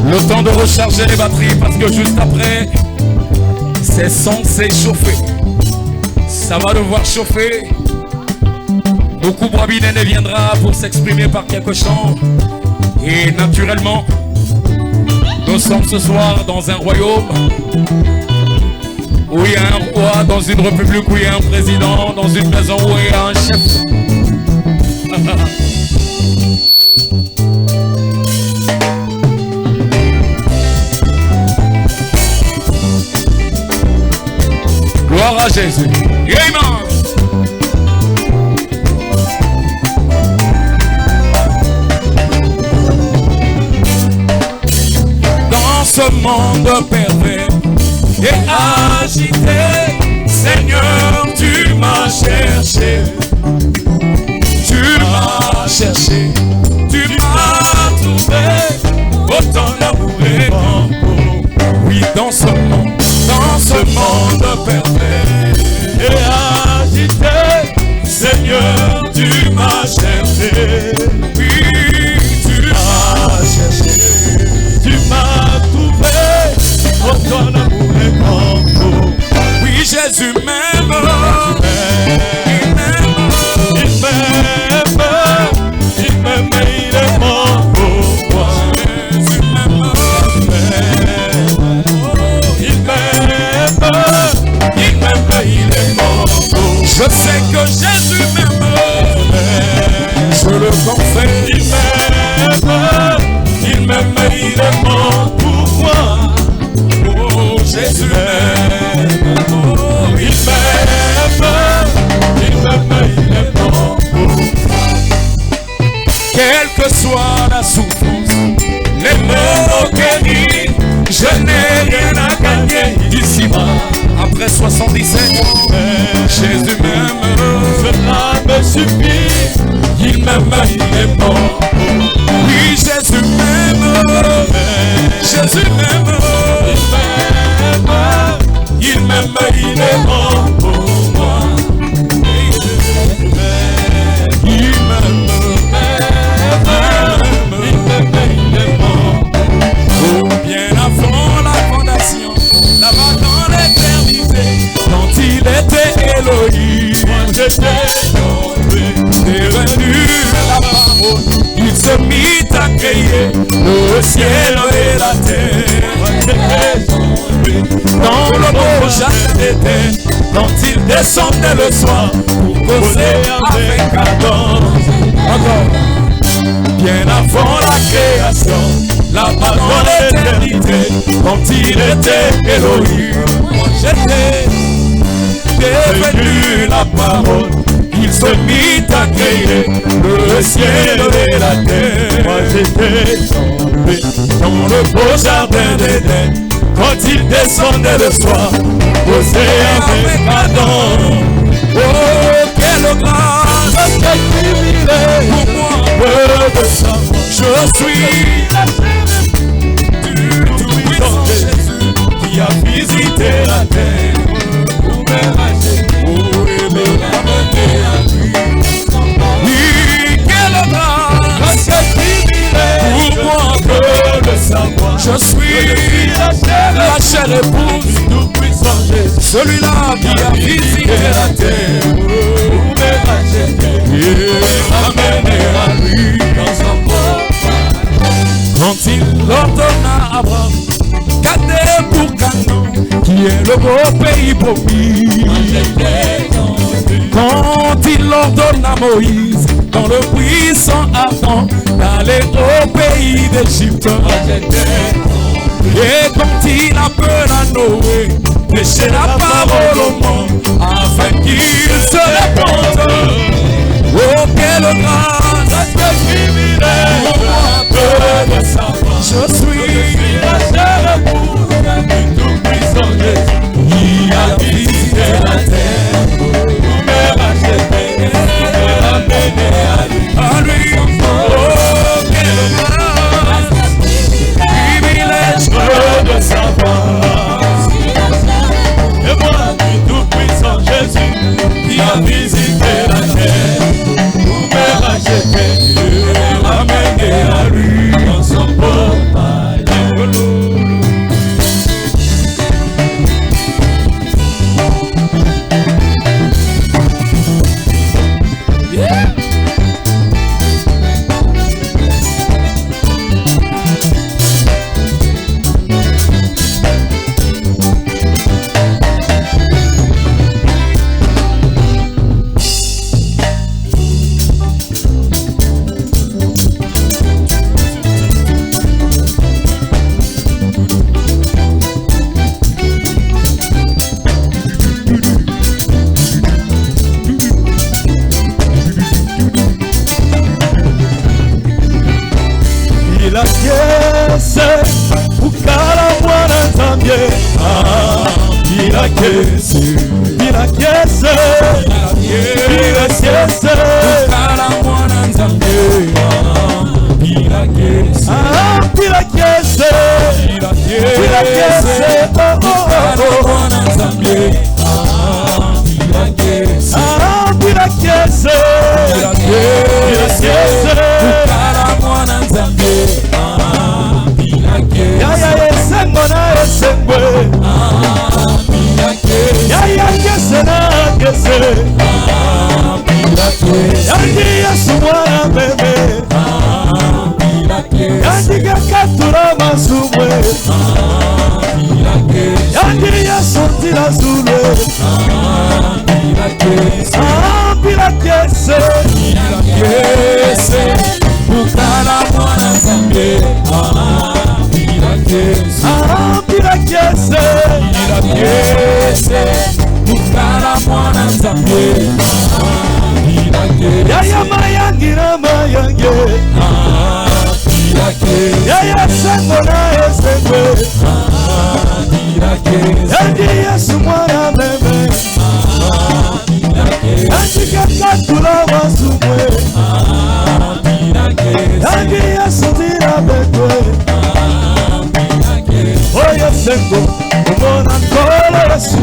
Le temps de recharger les batteries parce que juste après, c'est censé chauffer. Ça va devoir chauffer. Beaucoup Brabinene viendra pour s'exprimer par quelques chants. Et naturellement, nous sommes ce soir dans un royaume où il y a un roi, dans une république où il y a un président, dans une maison où il y a un chef. Gloire à Jésus. Amen. Dans ce monde pervers et agité, Seigneur, tu m'as cherché. Tu m'as cherché. Tu m'as trouvé. Autant d'amour et d'amour. Oui, dans ce monde pervers et agité, Je sais que Jésus m'aime. Je le confesse. Il m'aime, il est mort pour moi. Oh, Jésus m'aime. Oh, il m'aime, il est mort pour moi. Quelle que soit la souffrance, les mots guéris, je n'ai rien à gagner ici-bas. Après 77 ans, Jésus m'aime, cela me suffit. Il m'aime, il est mort. Oui, Jésus m'aime, Jésus m'aime, il m'aime, il est mort pour moi. Il m'aime, il est mort. Oh, bien avant la fondation, là-bas dans l'éternité, quand il était Elohim, moi j'étais tombé, devenu la parole, il se mit à créer le ciel et la terre. Moi j'étais tombé dans le beau jardin d'Éden, quand il descendait le soir pour causer avec Adam. Encore. Bien avant la création, là-bas dans l'éternité, quand il était Elohim, moi j'étais devenu la parole. Il se mit à créer le ciel et la terre. Moi j'étais tombé dans le beau jardin d'Éden, quand il descendait le soir, posé avec Adam. Oh, quelle grâce, quel privilège pour moi de savoir. Je suis du tout-puissant Jésus qui a visité la terre pour me racheter, pour me ramener à lui. Oui, quelle grâce, quel privilège pour moi de savoir. Je suis la chair épouse du tout-puissant Jésus, celui-là qui a visité la terre pour me racheter et ramener à lui dans son propre. Quand il ordonna à Abraham, Cadès pour Canaan, qui est le beau pays promis. Quand il ordonne à Moïse, dans le puissant Aaron, d'aller au pays d'Égypte. Et quand il appelle à Noé, prêcher la parole au monde, afin qu'il se répande. Oh, quelle grâce, quel privilège pour moi de savoir. Je suis la chair épouse du tout-puissant Jésus, qui a visité la terre pour me racheter et me ramener à lui. Oh, quelle grâce, privilège de savoir. Et moi, du tout-puissant Jésus, qui a visité la terre pour me racheter et me ramener à lui dans son portail. Yandi ya sorti la zule, Yaya mayangira mayange. Yaya sengo na esengwe. Yandi Yesu mwana meme. Yandi kakatula wasumwe. Yandi Yesu tira betwe. Oye sengo umona nkolo Yesu.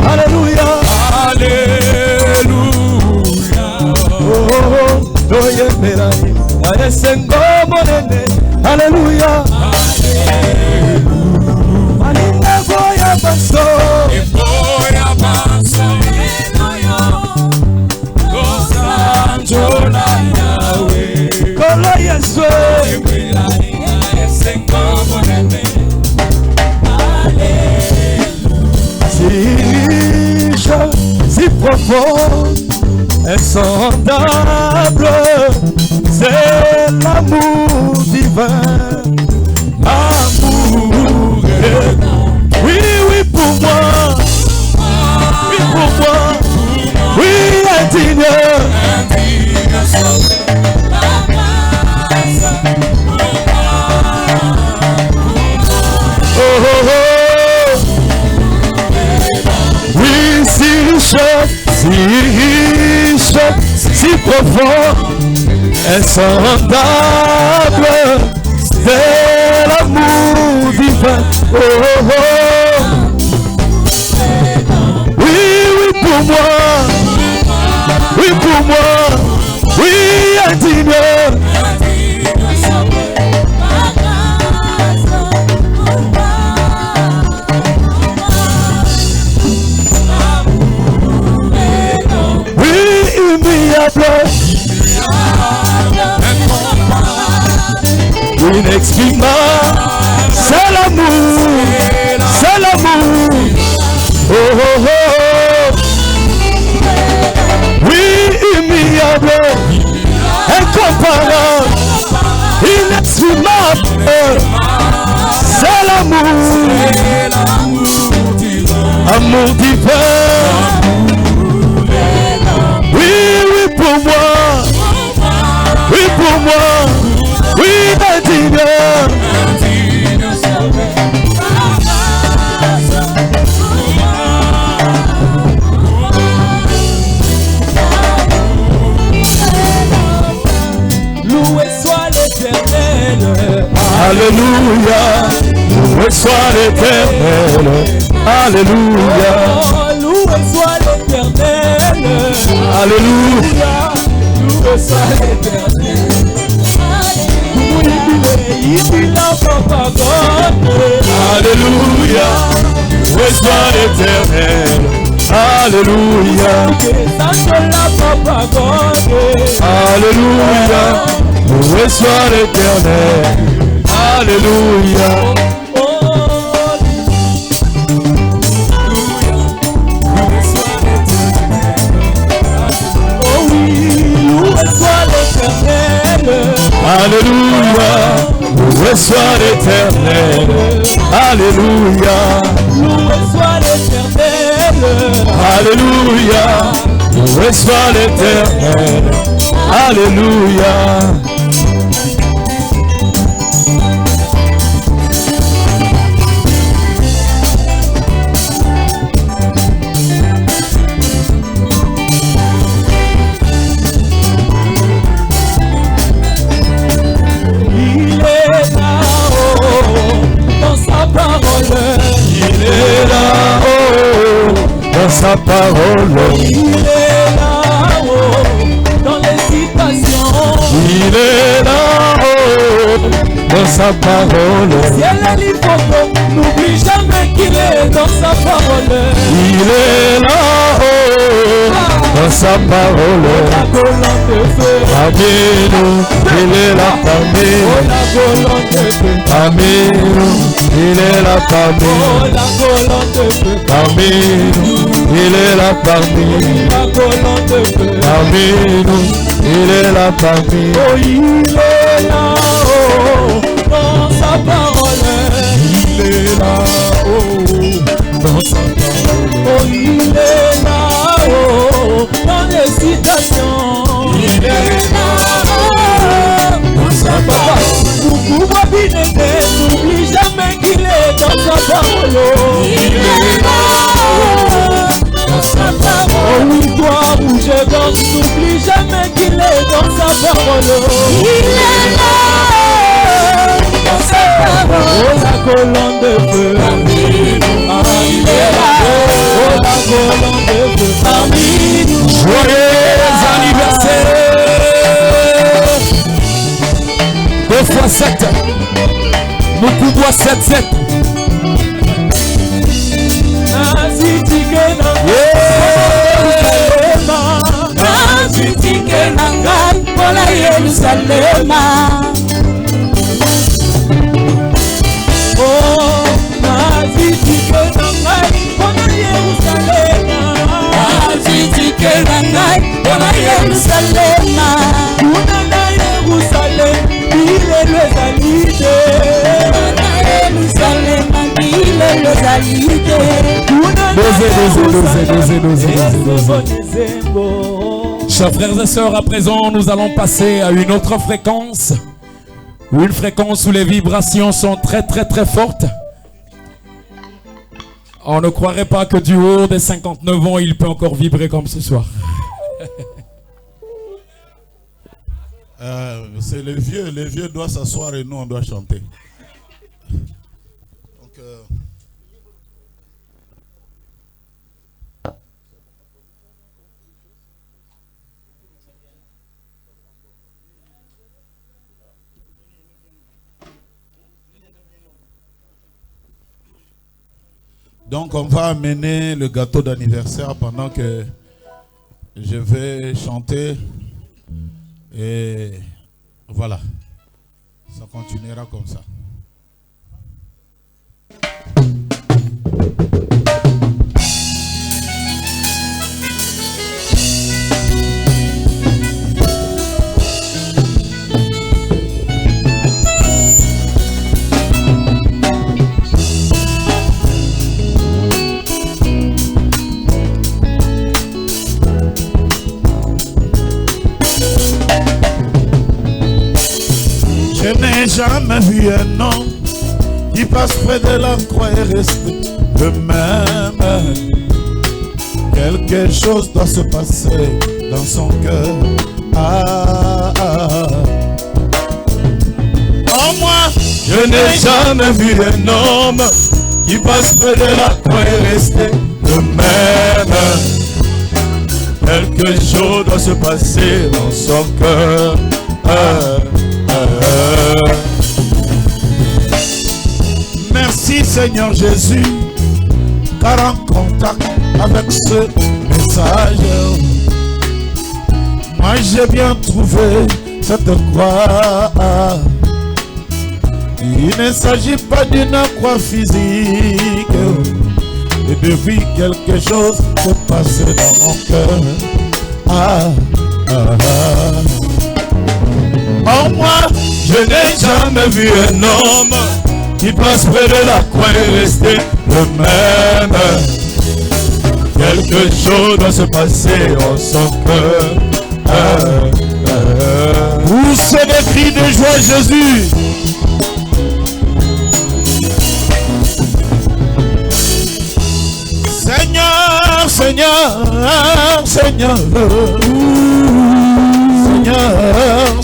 Hallelujah. Oh, oye merai. Aye sengo monene. Hallelujah. Alinga boya baso. Boya baso. Gosanjola yawe. Kolo Yesu. Si riche, si profond, insondable, c'est l'amour divin. Amour. Oui, oui pour moi. Oui pour moi. Oui, indigne. Oh, oh, oh. Oui, si riche, si profond, insondable, c'est l'amour divin. Oh, oh, oh. Oui, oui pour moi. Oui pour moi. Oui, indigne. Inexprimable, c'est l'amour, c'est l'amour. Oh oh oh. Oui, immuable, incomparable, inexprimable, c'est l'amour, amour divin. Oui, oui pour moi. Oui pour moi, oui indigne. Loué soit l'Éternel. Alléluia. Loué soit l'Éternel. Alléluia. Loué soit l'Éternel. Alléluia. Loué soit l'Éternel. Alléluia. Loué soit l'Éternel. Alléluia. Alléluia. Loué soit l'Éternel. Alléluia. Alléluia, loué soit l'Éternel. Alléluia, loué soit l'Éternel. Alléluia, loué soit l'Éternel. Alléluia. Sa parole, il est là-haut dans les citations. Il est là-haut dans sa parole. Si elle est l'hypocrite, n'oublie jamais qu'il est dans sa parole. Il est là-haut dans sa parole. La colonne de feu, parmi nous, il est là parmi nous. la colonne de feu, Parmi nous, il est là parmi nous. la colonne de feu, Parmi nous, il est là parmi nous. la colonne de feu. Parmi nous, il est là parmi nous. Oh, il est là-haut dans sa parole. Il est là-haut dans sa parole. Oh, il est là-haut dans donc n'oublie jamais qu'il est dans sa parole. Il est là dans sa parole. Oh la colonne de feu parmi nous. Ah, il est là. Oh la colonne de feu parmi nous. Joyeux anniversaire. 2 fois 7. Nous pouvons 7-7. Nazitike na ngai mpona Yerusalema. Oh, nazitike na ngai mpona Yerusalema. Nazitike na ngai mpona Yerusalema. Kuna na Yerusalema bilelo ezali te. Na Yerusalema bilelo ezali te. Chers frères et sœurs, à présent, nous allons passer à une autre fréquence. Une fréquence où les vibrations sont très fortes. On ne croirait pas que du haut des 59 ans, il peut encore vibrer comme ce soir. C'est les vieux doivent s'asseoir et nous on doit chanter. Donc on va amener le gâteau d'anniversaire pendant que je vais chanter. Et voilà, ça continuera comme ça. Je n'ai jamais vu un homme qui passe près de la croix et reste le même. Quelque chose doit se passer dans son cœur. En moi, je n'ai jamais vu un homme qui passe près de la croix et reste le même. Quelque chose doit se passer dans son cœur. Merci Seigneur Jésus, car en contact avec ce message, moi j'ai bien trouvé cette croix. Il ne s'agit pas d'une croix physique, et depuis quelque chose se passe dans mon cœur. En moi, je n'ai jamais vu un homme qui passe près de la croix et rester le même. Quelque chose doit se passer en son cœur. Où sont les cris de joie, Jésus? Seigneur, Seigneur, Seigneur.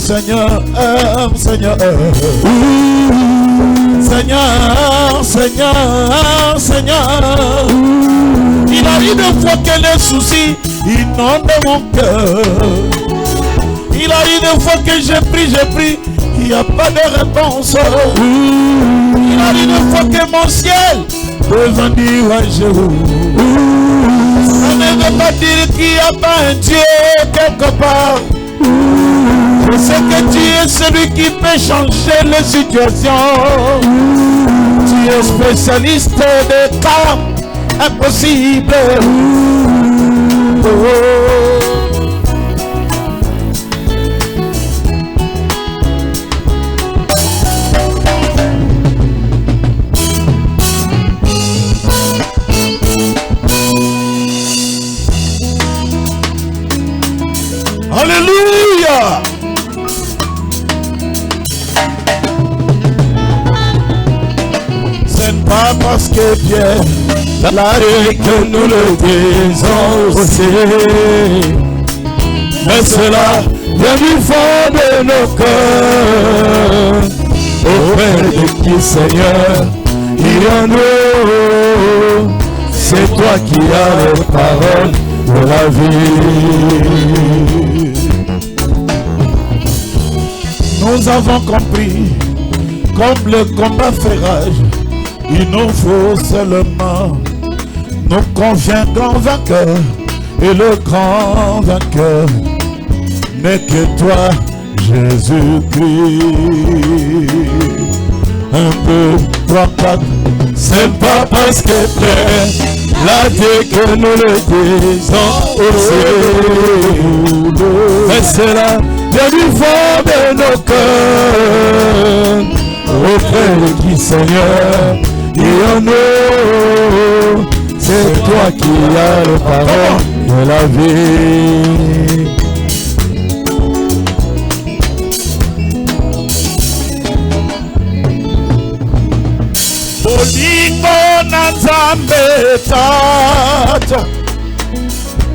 Seigneur, Seigneur, Seigneur, Seigneur, Seigneur, Seigneur. Il arrive des fois que les soucis inondent mon cœur. Il arrive des fois que j'ai pris, il n'y a pas de réponse. Il arrive des fois que mon ciel devant nuageux. Ça ne veut pas dire qu'il n'y a pas un Dieu quelque part. Je sais que tu es celui qui peut changer les situations. Tu es spécialiste des cas impossibles. Alléluia. Ce n'est pas parce que Pierre l'a dit que nous le disons aussi. mais cela vient du fond de nos cœurs. Auprès de qui, Seigneur, guide-nous. C'est toi qui as les paroles de la vie. Nous avons compris, comme le combat fait rage, il nous faut seulement nous convient grand vainqueur, et le grand vainqueur n'est que toi, Jésus-Christ. Un peu, trois, quatre, c'est pas parce que t'es la vie que nous le disons aussi, mais c'est là vient du fond de nos cœurs. Auprès de qui, Seigneur, guide-nous. C'est toi qui as le parole de la vie. Bolingo na Nzambe Tata,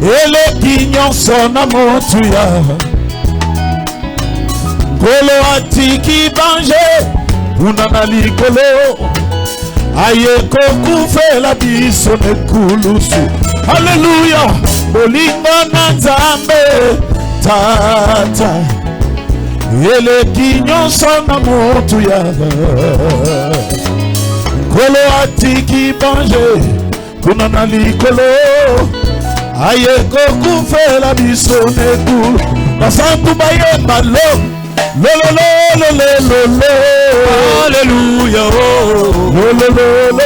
eleki nyonso na motuya. Kolo atiki bange, una na likolo. Aye kokufela biso nekulusu. Hallelujah. Bolingo na Nzambe Tata, eleki nyonso na motuya. Kolo atiki bange, kuna na likolo. Aye kokufela biso nekulu. Nasantu bayemba lo. Lo lo lo lo lo lo lo. Alléluia, oh. Lo lo lo lo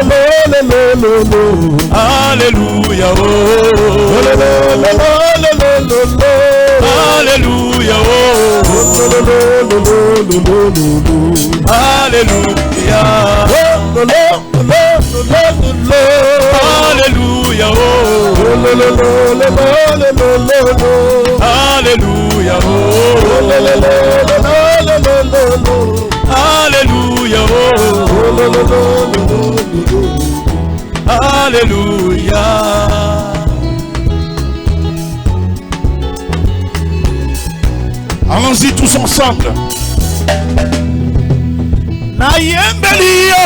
lo lo lo lo. Alléluia, oh. Lo lo lo lo lo lo lo lo. Alléluia, oh. Lo lo lo lo lo lo lo lo. Alléluia. Lo lo lo lo lo lo. Alléluia, oh. Lo lo lo lo lo lo lo lo. Alléluia, oh. Lo lo lo lo lo lo lo lo. Alléluia, oh. Alléluia. Allons-y tous ensemble. Nayembeli yo,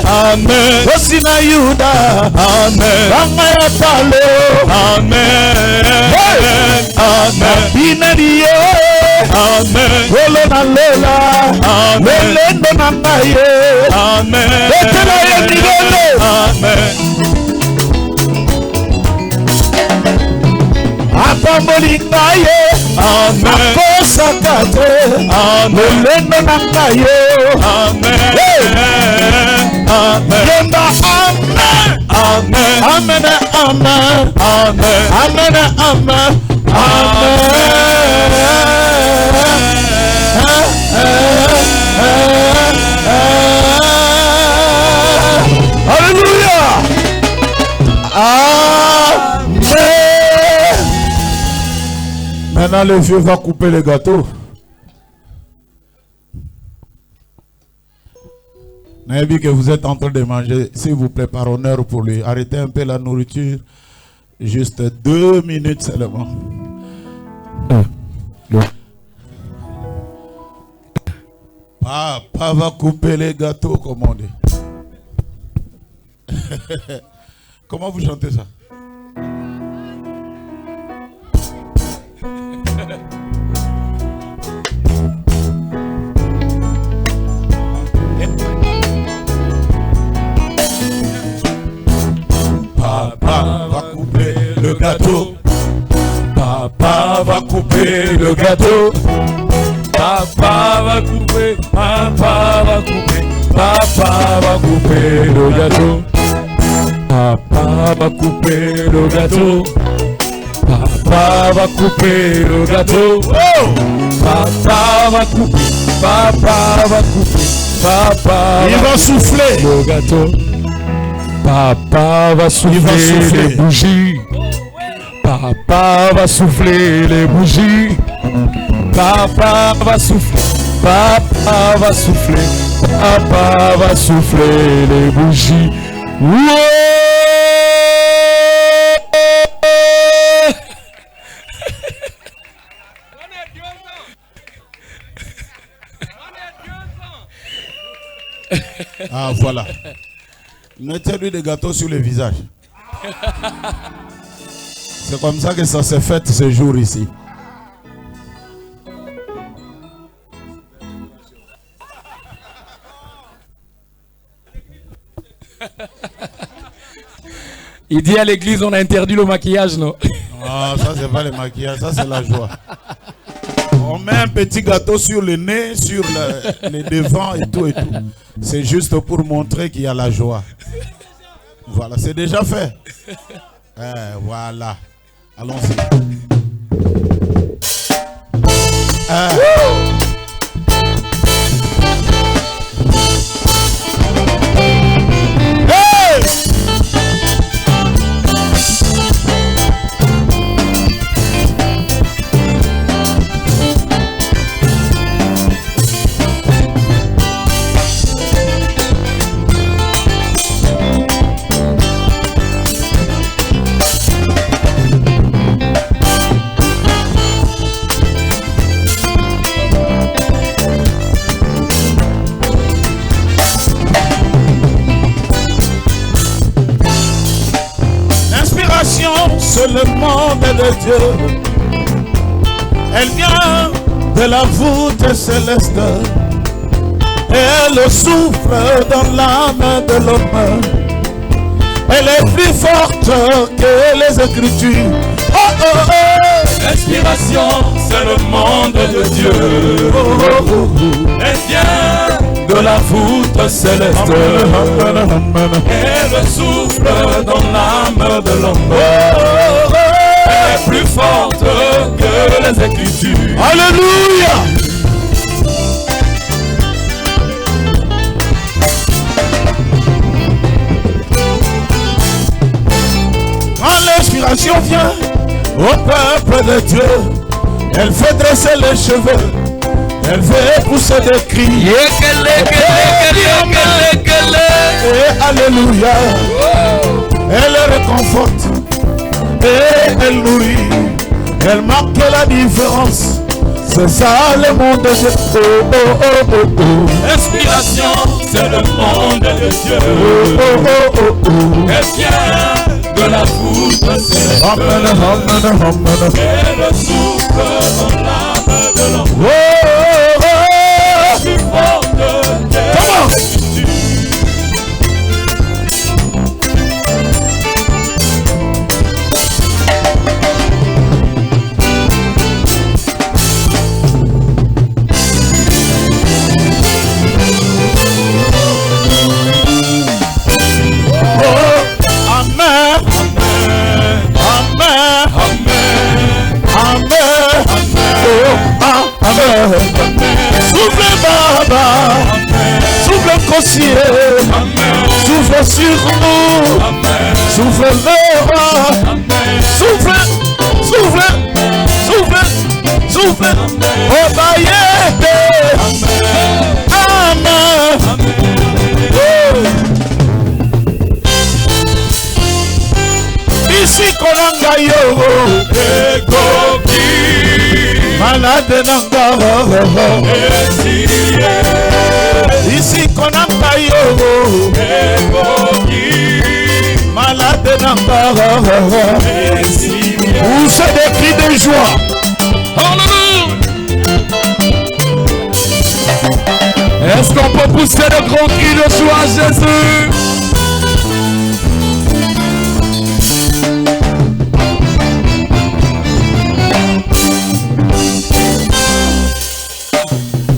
Amen. Osi na Yuda, Amen. Ranga ya palo, Amen. Amen. Bineli yo, Amen. Lolo na Lola, Amen. Lelendo na Naye, Amen. Etela ye nigolo, Amen. Apamboli Naye, Amen. Akosakate, Amen. Lelendo na Naye, Amen. Amen. Yenda Amen, Amen. Amen, Amen, Amen. Amen, Amen, Alléluia. Amen. Maintenant le vieux va couper le gâteau. Naïbi que vous êtes en train de manger, s'il vous plaît, par honneur pour lui, arrêtez un peu la nourriture. Juste 2 minutes seulement. Papa va couper les gâteaux, comme on dit. Comment vous chantez ça? Papa va couper le gâteau. Papa va couper le gâteau. Papa va couper, papa va couper, papa va couper le gâteau. Papa va couper le gâteau. Papa va couper le gâteau. Papa va couper, papa va couper, papa Il va souffler le gâteau. Papa va souffler les bougies. Papa va souffler les bougies. Papa va souffler. Papa va souffler. Papa va souffler les bougies. Ah, voilà. Mettez-lui des gâteaux sur le visage. C'est comme ça que ça s'est fait ce jour ici. Il dit à l'église, on a interdit le maquillage, non? Ah, ça c'est pas le maquillage, ça c'est la joie. On met un petit gâteau sur le nez, sur les devants et tout et tout. C'est juste pour montrer qu'il y a la joie. Voilà, c'est déjà fait. Voilà. Allons-y. C'est le monde de Dieu. Elle vient de la voûte céleste. Elle souffre dans l'âme de l'homme. Elle est plus forte que les Écritures. Oh, oh, oh. L'inspiration, c'est le monde de Dieu. Oh, oh, oh. Elle vient de la voûte céleste. Elle souffre dans l'âme de l'homme. Elle est plus forte que les Écritures. Alléluia. Quand l'inspiration vient au peuple de Dieu, elle fait dresser les cheveux, elle fait pousser des cris. Et alléluia. Elle réconforte et elle nourrit, elle marque la différence. C'est ça le monde de Dieu. Oh, oh, oh, oh, oh. L'inspiration, c'est le monde de Dieu. Oh, oh, oh, oh, oh. Elle vient de la voûte céleste. Amen, amen, amen. Elle souffre dans l'âme de l'homme. Oh, oh, oh. Plus forte que Comment? les Écritures. Souffle Baba, souffle Kossier, souffle sur nous, souffle le roi, souffle, souffle, souffle, souffle, oh Bayete, Amen. Ici Kolanga Yogo, malade nanga, ici Konanga Yogo, malade nanga, où c'est des cris de joie. Est-ce qu'on peut pousser de grands cris de joie, Jésus?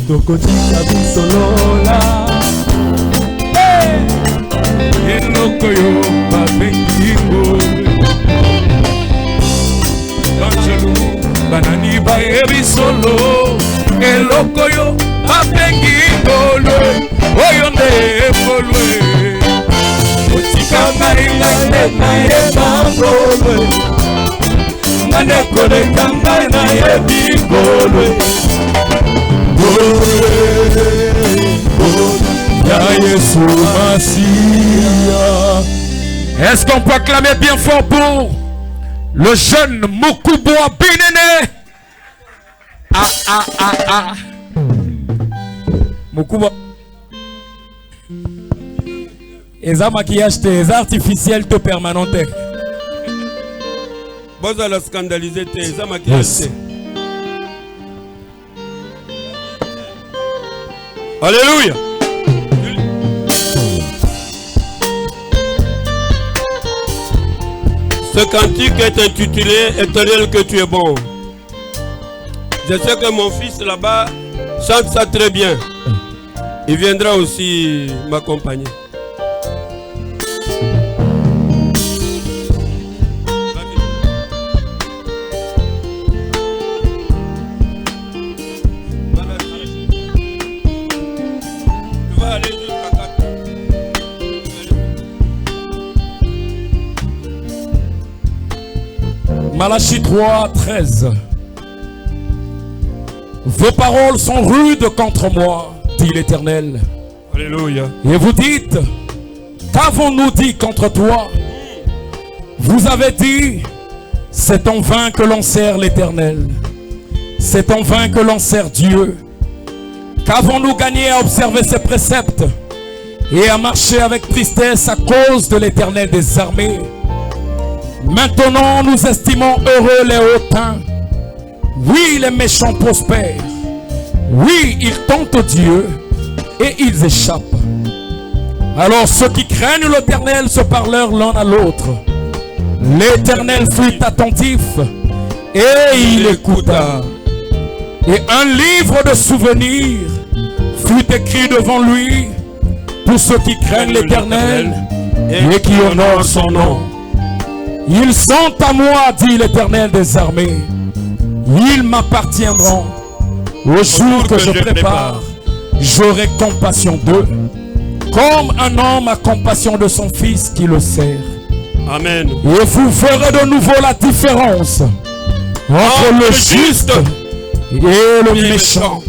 Tokotika bisolola eloko yo babengi ngo banjelu banani bayebi solo eloko yo babengi ngolo oyo nde efolwe otika ngai ngai nayeba ngolwe ngane koleka ngai nayebi ngolwe Est-ce qu'on peut acclamer bien fort pour le jeune Moukouboua Binene? Ah. Moukouboua. eza maquillage te, eza artificiel to permanent te. Vous allez scandaliser te, eza maquillage te. Alléluia. Ce cantique est intitulé Éternel que tu es bon. Je sais que mon fils là-bas chante ça très bien. Il viendra aussi m'accompagner. Tu vas aller jusqu'à 4. Malachie 3, 13. Vos paroles sont rudes contre moi, dit l'Éternel. Alléluia. Et vous dites, qu'avons-nous dit contre toi? Vous avez dit, c'est en vain que l'on sert l'Éternel. C'est en vain que l'on sert Dieu. Qu'avons-nous gagné à observer ses préceptes et à marcher avec tristesse à cause de l'Éternel des armées? Maintenant, nous estimons heureux les hautains. Oui, les méchants prospèrent. Oui, ils tentent Dieu et ils échappent. Alors ceux qui craignent l'Éternel se parlèrent l'un à l'autre. L'Éternel fut attentif et il écouta. Et un livre de souvenirs fut écrit devant lui pour ceux qui craignent l'Éternel et qui honorent son nom. Ils sont à moi, dit l'Éternel des armées. Ils m'appartiendront. Au jour que je prépare, j'aurai compassion d'eux, comme un homme a compassion de son fils qui le sert. Amen. Et vous ferez de nouveau la différence entre le juste et le méchant,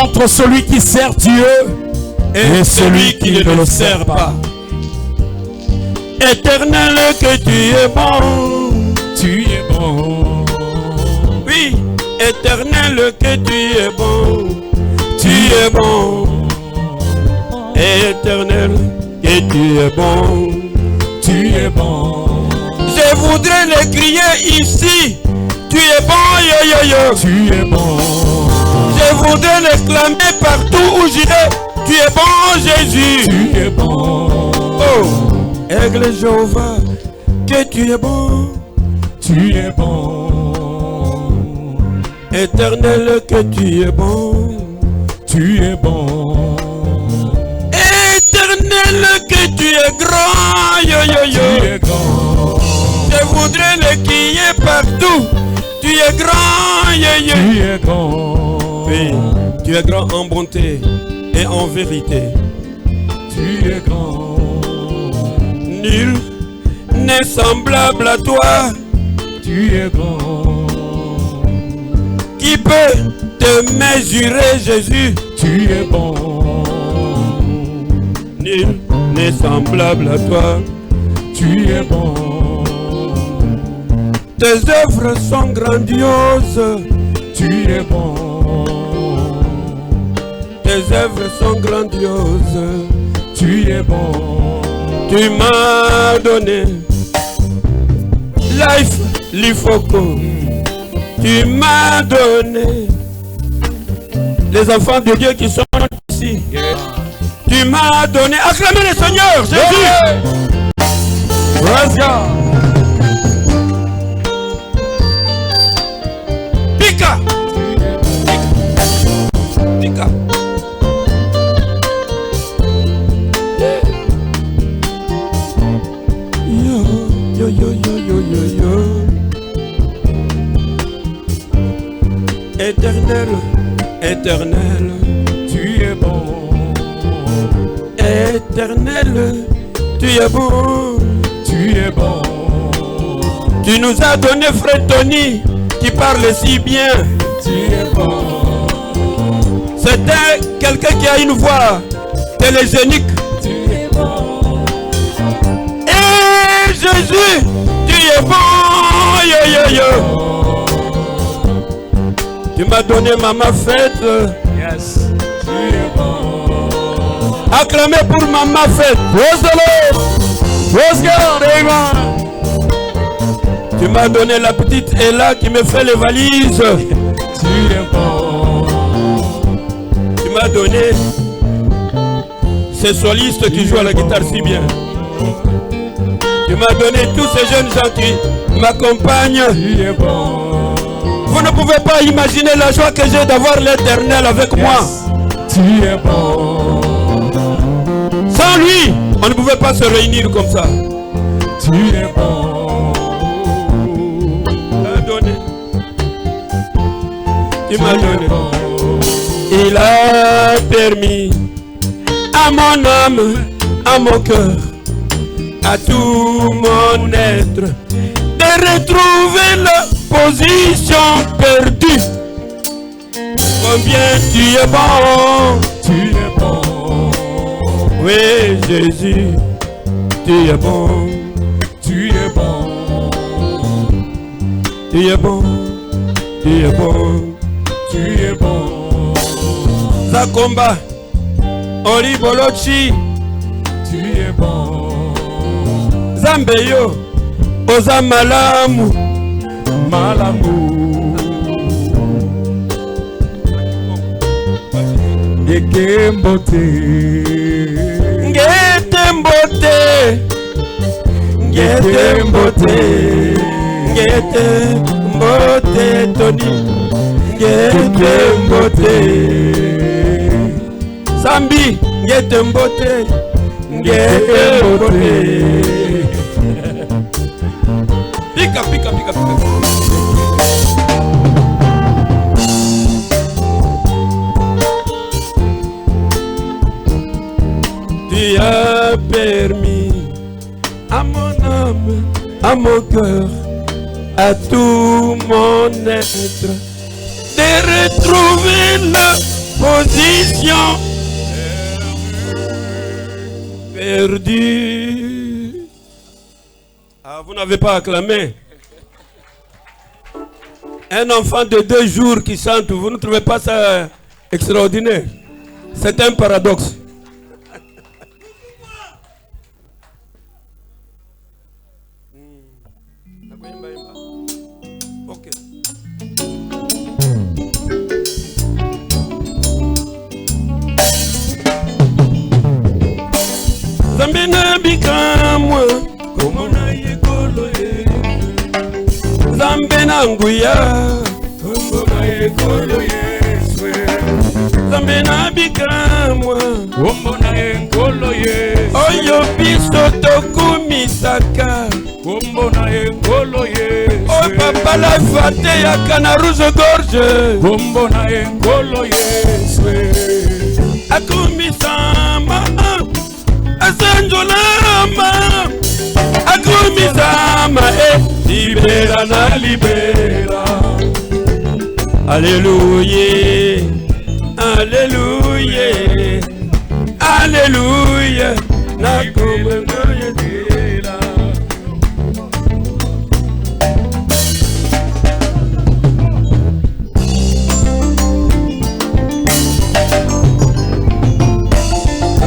entre celui qui sert Dieu et celui qui ne le sert pas. Éternel, que tu es bon. Tu es bon. Oui, Éternel, que tu es bon. Tu es bon. Éternel, que tu es bon. Tu es bon. Je voudrais le crier ici. Tu es bon, yo yo yo. Tu es bon. Je voudrais le clamer partout où j'irai. Tu es bon, Jésus. Tu es bon. Oh. Aigle Jéhovah, que tu es bon. Tu es bon. Éternel, que tu es bon. Tu es bon. Éternel, que tu es grand. Yo yo yo. Tu es grand. Je voudrais le crier partout. Tu es grand. Yo yo. Tu es grand. Oui, tu es grand en bonté et en vérité. Tu es grand. Nul n'est semblable à toi. Tu es grand. Qui peut te mesurer, Jésus? Tu es bon. Nul n'est semblable à toi. Tu es bon. Tes œuvres sont grandioses. Tu es bon. Tes œuvres sont grandioses. Tu es bon. Tu m'as donné life, l'ifoko. Tu m'as donné les enfants de Dieu qui sont ici. Tu m'as donné. Acclamez le Seigneur, Jésus. Pika. Pika. Yo, yo, yo, yo, yo, yo. Éternel, éternel, Tu es bon. éternel, tu es bon. Tu es bon. Tu nous as donné Frère Tony qui parle si bien. Tu es bon. C'était quelqu'un qui a une voix télégénique. Tu es bon. Et Jésus, tu es bon. Yo, yo, yo. Tu m'as donné maman fête. Yes. Tu es bon. Acclamez pour Maman Fête. Praise the Lord. Praise God. Amen. Tu m'as donné la petite Ella qui me fait les valises. Tu es bon. Tu m'as donné ces solistes qui jouent à la guitare si bien. Tu m'as donné tous ces jeunes gens qui m'accompagnent. Tu es bon. Vous ne pouvez pas imaginer la joie que j'ai d'avoir l'Éternel avec moi. Tu es bon. Sans lui, on ne pouvait pas se réunir comme ça. Tu es bon. Tu m'as donné. Tu m'as donné. Bon. Il a permis à mon âme, à mon cœur, à tout mon être de retrouver la position perdue. Combien tu es bon, Tu es bon. oui Jésus, tu es bon, Tu es bon. tu es bon, tu es bon. Tu es bon. Zakomba, Olibolochi, Tu es bon. Zambeyo, Ozamalamu, Malamu. Ekembote. Ngete mbote, ngete mbote, ngete mbote Tony, ngete mbote. Zambi, ngete mbote, ngete mbote. Pika, pika, pika, pika. Tu as permis à mon âme, à mon cœur, à tout mon être de retrouver la position perdue. Ah, vous n'avez pas acclamé. Un enfant de 2 jours qui chante, vous ne trouvez pas ça extraordinaire? C'est un paradoxe. Ok. Zambena bikamwa komona yekolo ye Zambena nguya komona yekolo yeswe Zambena bikamwa Komona enkolo Yesu. oyo biso tokumisaka Komona enkolo Yesu. o papa la fate ya kana rouge gorge Komona enkolo Yesu. akumisama asanjolama akumisama libera na libera. Alléluia, alléluia, alléluia.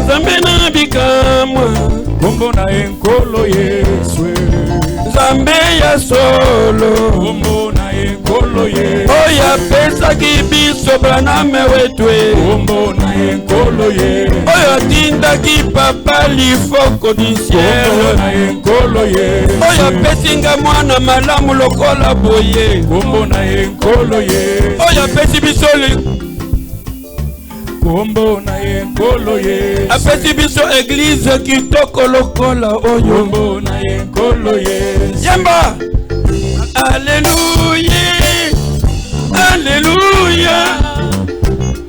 Zambena bikamwa Komona enkolo Yesu. Zambe ya solo Komona enkolo Yesu. oya pesa kibiso braname wetwe Komona enkolo Yesu. oya tinda ki papa lifoko di ciel Komona enkolo Yesu. oya pesinga mwana malamu lokola boye Komona enkolo Yesu. oya pesi biso Komona enkolo Yesu. apesi biso eglise kitoko lokola oyo Komona enkolo Yesu. yamba alléluia alléluia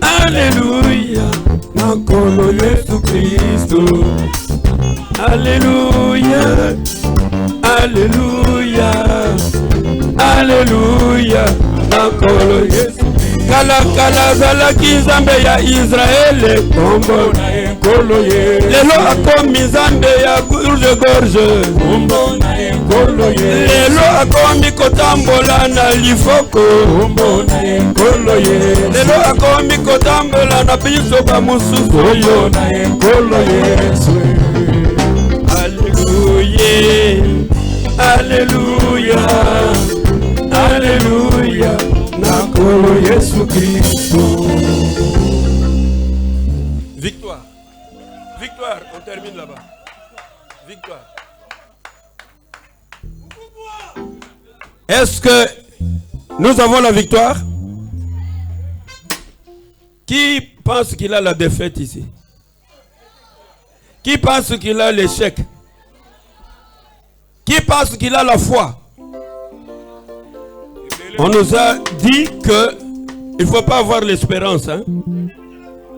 alléluia nakolo Yesu Kristo alléluia alléluia alléluia nakolo Yesu kala kala zalaki nzambe ya Israele Komona enkolo Yesu. lelo akomi nzambe ya gorge gorge Komona enkolo lelo akomi kotambola na lifoko lelo akomi kotambola na biso bamosusu oyo na ekolo Yesu. Alléluia, alléluia, alléluia, na kolo Yesu Kristo. Victoire, victoire, on termine là-bas. Victoire. Est-ce que nous avons la victoire? Qui pense qu'il a la défaite ici? Qui pense qu'il a l'échec? Qui pense qu'il a la foi? On nous a dit que il ne faut pas avoir l'espérance. Hein?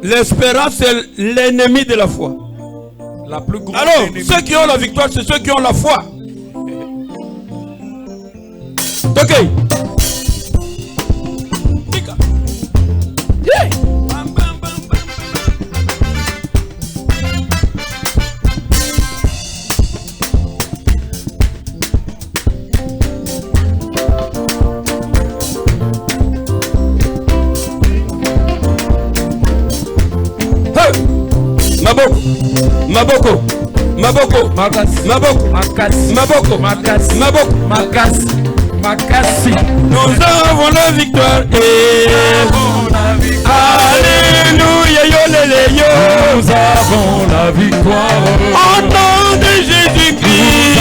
L'espérance, c'est l'ennemi de la foi. La plus grande. Alors, ceux qui ont la victoire, c'est ceux qui ont la foi. Ok. Yeah. Maboko, Maboko, Makasi, Maboko, Makasi, Maboko, Makasi, Maboko, Makasi, Makasi. Nous avons la victoire. Alléluia, yo lele yo. Nous avons la victoire. Au nom de Jésus-Christ.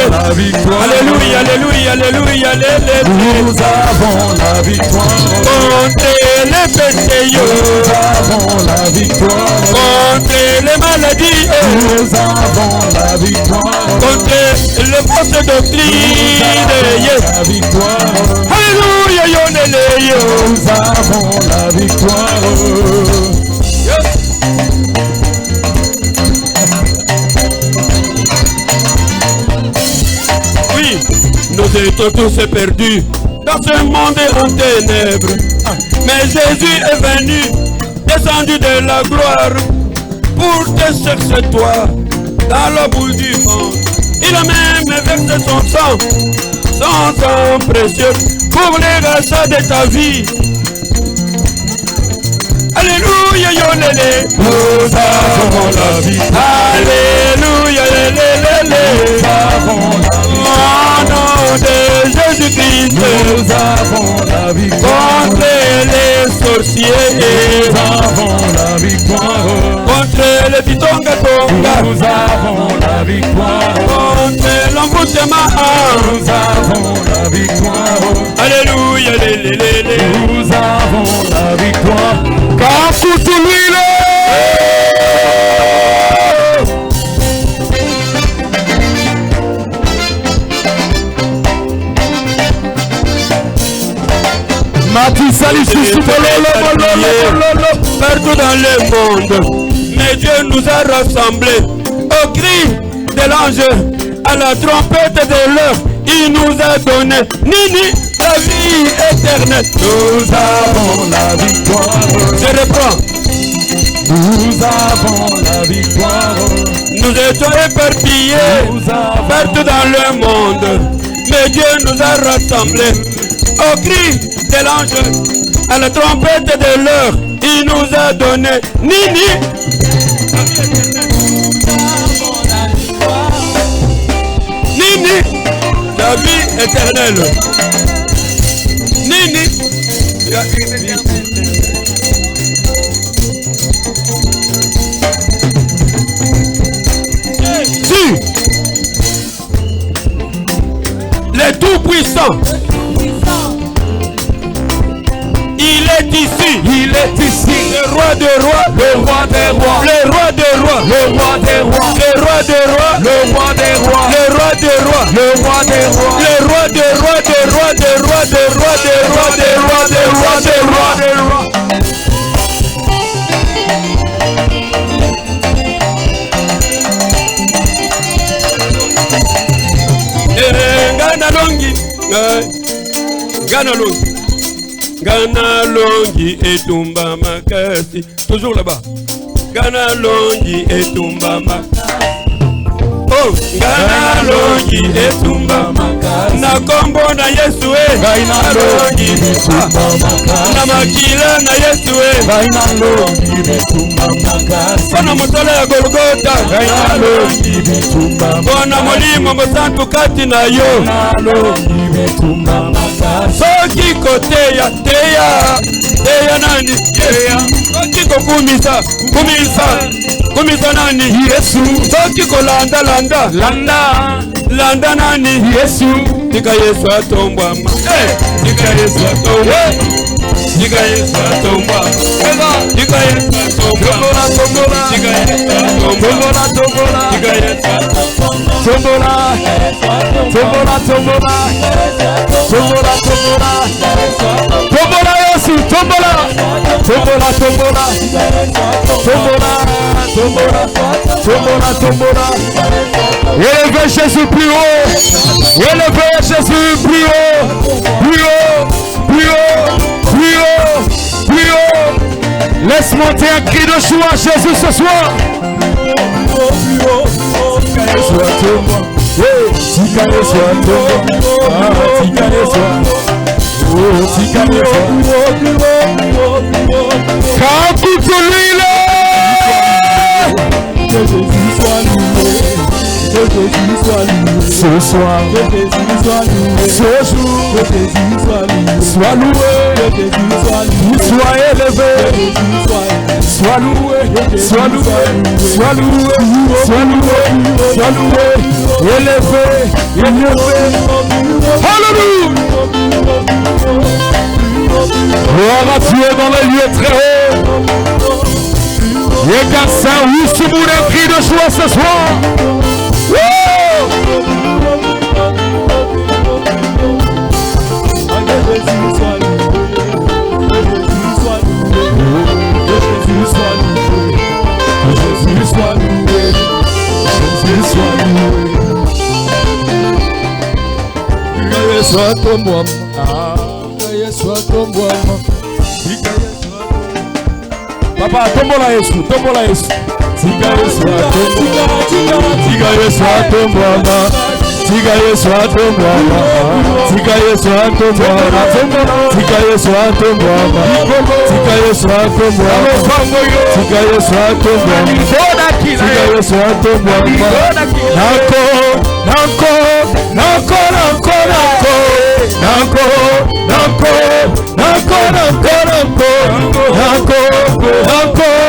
La victoire. Alléluia, alléluia, alléluia, alléluia. Nous avons la victoire. Contre les péchés, yo. Nous avons la victoire. Contre les maladies, Nous avons la victoire. contre les fausses doctrines, La victoire. alléluia, yo lele yo. Nous avons la victoire. Oui, nous étions tous perdus dans ce monde en ténèbres. Mais Jésus est venu, descendu de la gloire, pour te chercher toi, dans le bout du monde. Il a même versé son sang précieux, pour les rachats de ta vie. Alléluia, yo lele. Nous avons la victoire. Alléluia, lele, lele. Nous avons la victoire. Au nom de Jésus-Christ. Nous avons la victoire. Contre les sorciers. Nous avons la victoire. Contre les pitonga-tonga. Nous avons la victoire. Contre l'envoûtement. Nous avons la victoire. Alléluia, lele, lele. Nous avons la victoire. Car toute l'huile. Partout dans le monde, mais Dieu nous a rassemblés au cri de l'ange, à la trompette de l'heure. Il nous a donné Nini, la vie éternelle. Nous avons la victoire. Je reprends. Nous avons la victoire. Nous étions éparpillés partout dans le monde, mais Dieu nous a rassemblés au cri de l'ange, à la trompette de l'heure. Il nous a donné Nini. Nini, la vie éternelle. Nini, la vie Si le Tout-Puissant, il est ici, le roi des rois, le roi des rois, le roi des rois, le roi des rois, le roi des rois, le roi des rois, le roi des rois, le roi des rois, le roi des rois, des rois, des rois, des rois, des rois, des rois, des rois, des rois, des rois. Gana longi etumba makasi. Toujours là-bas. Gana longi etumba makasi. ngana longi etumba na kombo na Yesu Gaina longi bitumba makasi. na makila na Yesu Gaina longi bitumba makasi. Bona motole ya Golgotha Gaina longi bitumba makasi. Bona molimo mosantu kati na yo Gaina longi bitumba makasi. soki koteya teya nani soki kokumisa kumisa nani Yesu. soki kolanda landa nani Yesu. tika Yesu atombwama tika Yesu atombwa tika Yesu atombwa tika Yesu atombwa tika Yesu atombwa tika Yesu Tombola. Tombola, tombola. Tombola, tombola. Tombola Yesu, tombola. Tombola, tombola. Tombola, tombola. Tombola, tombola. Élevez Jésus plus haut. Élevez Jésus plus haut. Plus haut. Plus haut. Plus haut. Plus haut. Laisse monter un cri de joie Jésus ce soir. Ce soir, ce jour, sois loué, sois élevé, sois loué, sois loué, sois loué, sois loué, sois loué, élevé, élevé. Alléluia. Gloire à Dieu dans les lieux très hauts. Et car ça, oui, ce bout d'un cri de joie ce soir. Jésus soit loué, Jésus soit loué. Gaye soit ton moi, gaye soit ton moi. Papa, tombola Yesu, tombola Yesu. Gaye soit ton moi, gaye soit ton moi. Tika Yesu atombwama, tika Yesu atombwama, tika Yesu atombwama, tika Yesu atombwama, tika Yesu atombwama, tika Yesu atombwama. Nako, nako, nako, nako, nako, nako, nako, nako, nako, nako, nako,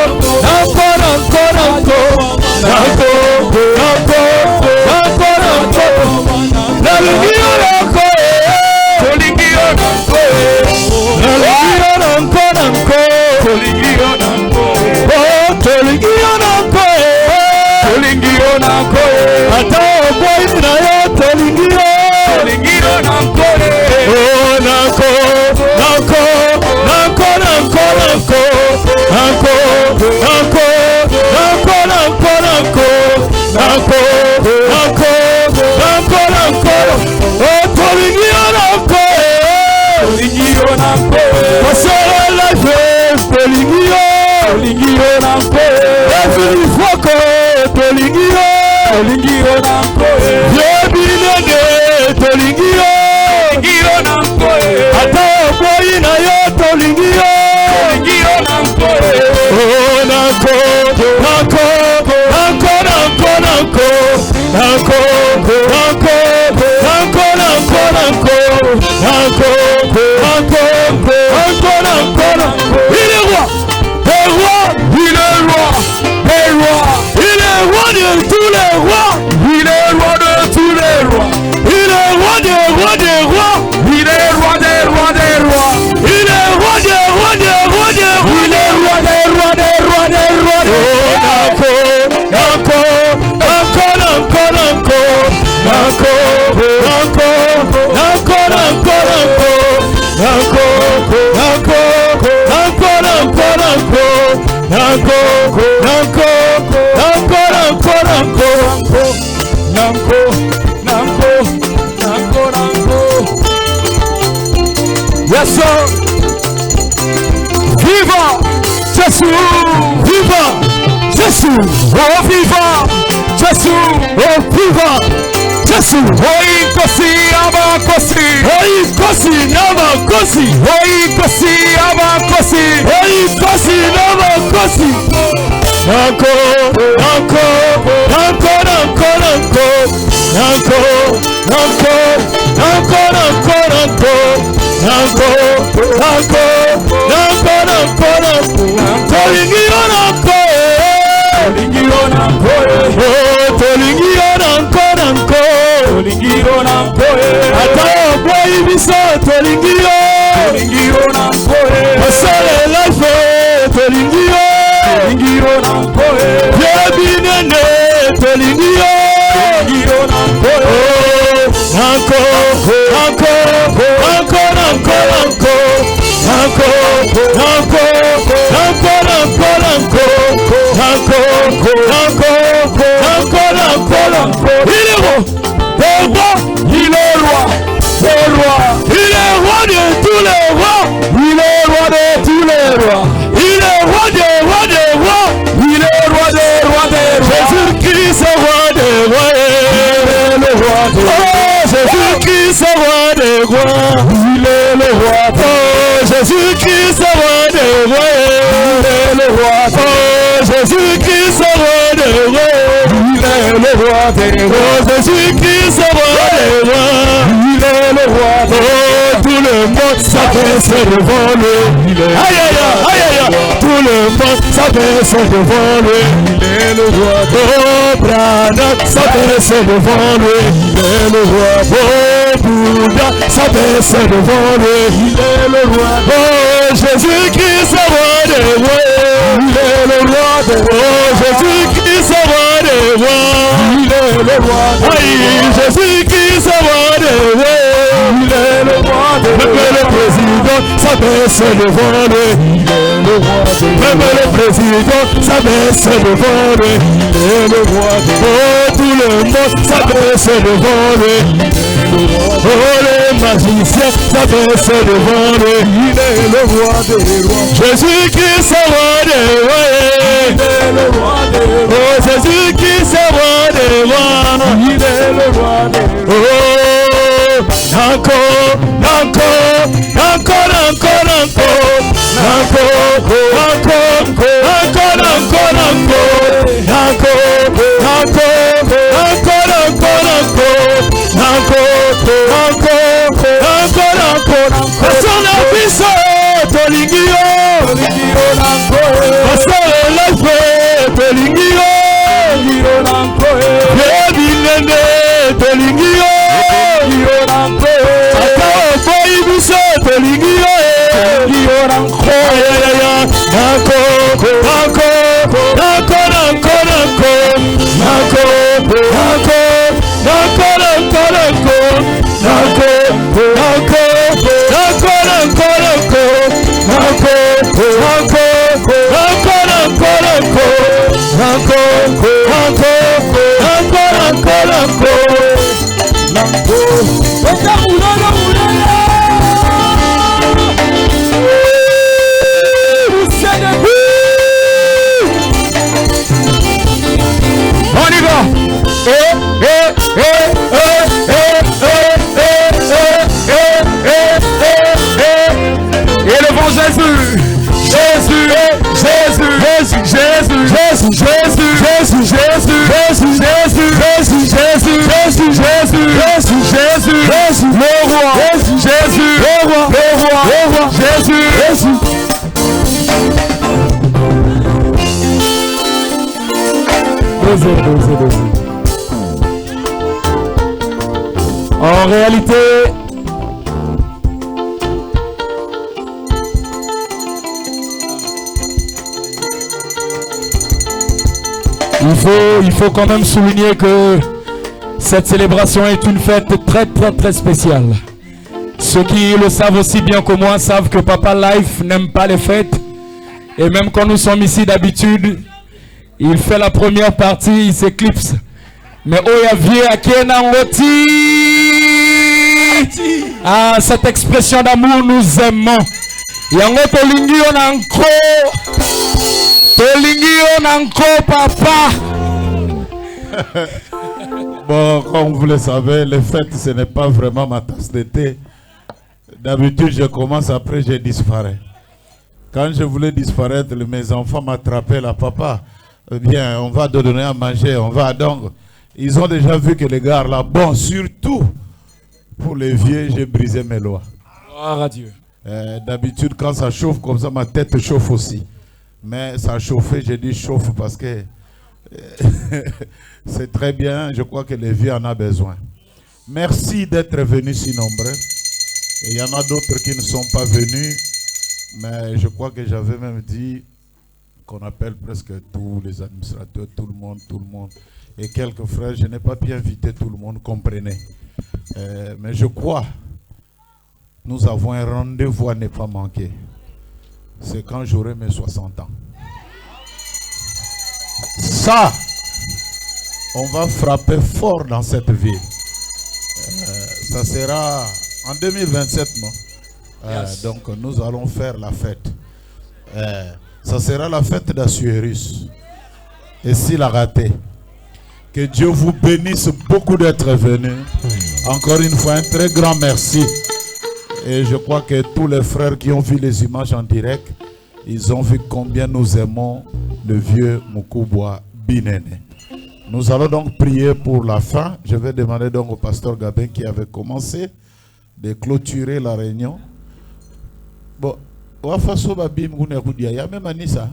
nako, nako, nako, nako, nako. Yes, sir. Viva Jésus, viva Jésus, oh viva Jésus, oh viva Jésus, oi kosi aba kosi, oi kosi nama kosi, oi kosi aba kosi, oi kosi nama kosi. Encore, encore, encore, encore, encore, encore, encore, encore, encore, encore, encore, encore, encore, encore, tolingiona encore, tolingiona encore, tolingiona encore, encore, tolingiona encore, atao boy biso tolingiona encore, asale life tolingiona. Tolingiona koe, yebinene tolingiona koe, encore, encore, encore, encore, il est roi, il est roi de tous les rois, il est roi de tous les rois, il est roi des rois des rois, il est roi des rois des rois. Jésus-Christ est roi des rois, il est le roi des rois. Oh, Jésus-Christ est roi des rois, il est le roi. Oh, Jésus-Christ est roi des rois, il est le roi. Oh, Jésus-Christ est roi des rois, il est le roi des rois. Jésus-Christ est roi des rois, il est le roi. Oh, tout le monde s'abaisse devant lui. Aïe aïe aïe aïe, tout le monde s'abaisse devant lui. Il est le roi. Oh, Branham s'abaisse devant lui. Il est le roi. Oh, Bouddha s'abaisse devant lui. Il est le roi. Oh, Jésus-Christ est roi des rois. Il est le roi des rois. Oh, Jésus-Christ est roi des rois. Il est le roi. Aïe, Jésus-Christ est roi des rois. Il est le roi des rois. Même le président s'abaisse devant lui. Il est le roi des rois. Même le président s'abaisse devant lui. Il est le roi des rois. Oh, tout le monde s'abaisse devant lui. Il est le roi. Oh, les magiciens s'abaissent devant lui. Il est le roi des rois. Jésus-Christ est roi des rois. Il est le roi des rois. Oh, Jésus-Christ est roi des rois. Il est le roi des rois. Oh, encore, encore, encore, encore, encore, encore, encore, encore, encore, En réalité, il faut quand même souligner que cette célébration est une fête très très très spéciale. Ceux qui le savent aussi bien que moi savent que Papa Life n'aime pas les fêtes. Et même quand nous sommes ici d'habitude, il fait la première partie, il s'éclipse. Mais Oyavier Akenangoti, ah, cette expression d'amour nous aimons. Yango tolingi onanko, papa. Bon, comme vous le savez, les fêtes, ce n'est pas vraiment ma tasse de thé. D'habitude, je commence, après je disparais. Quand je voulais disparaître, mes enfants m'attrapaient là, papa. Eh bien, on va te donner à manger, on va donc. Ils ont déjà vu que les gars là, bon, surtout pour les vieux, j'ai brisé mes lois. Gloire à Dieu. D'habitude, quand ça chauffe comme ça, ma tête chauffe aussi. Mais ça a chauffé, j'ai dit chauffe parce que c'est très bien. Je crois que les vieux en ont besoin. Merci d'être venus si nombreux. Et il y en a d'autres qui ne sont pas venus. Mais je crois que j'avais même dit qu'on appelle presque tous les administrateurs, tout le monde. Et quelques frères, je n'ai pas pu inviter tout le monde, comprenez. Mais je crois, nous avons un rendez-vous à ne pas manquer. C'est quand j'aurai mes 60 ans. Ça, on va frapper fort dans cette ville. Ça sera en 2027, non? Yes. Donc nous allons faire la fête. Ça sera la fête d'Assuérus. Et s'il a raté, que Dieu vous bénisse beaucoup d'être venus. Encore une fois, un très grand merci. Et je crois que tous les frères qui ont vu les images en direct, ils ont vu combien nous aimons le vieux Mukubwa Binene. Nous allons donc prier pour la fin. Je vais demander donc au pasteur Gabin qui avait commencé de clôturer la réunion. Bon, il y a même Anissa.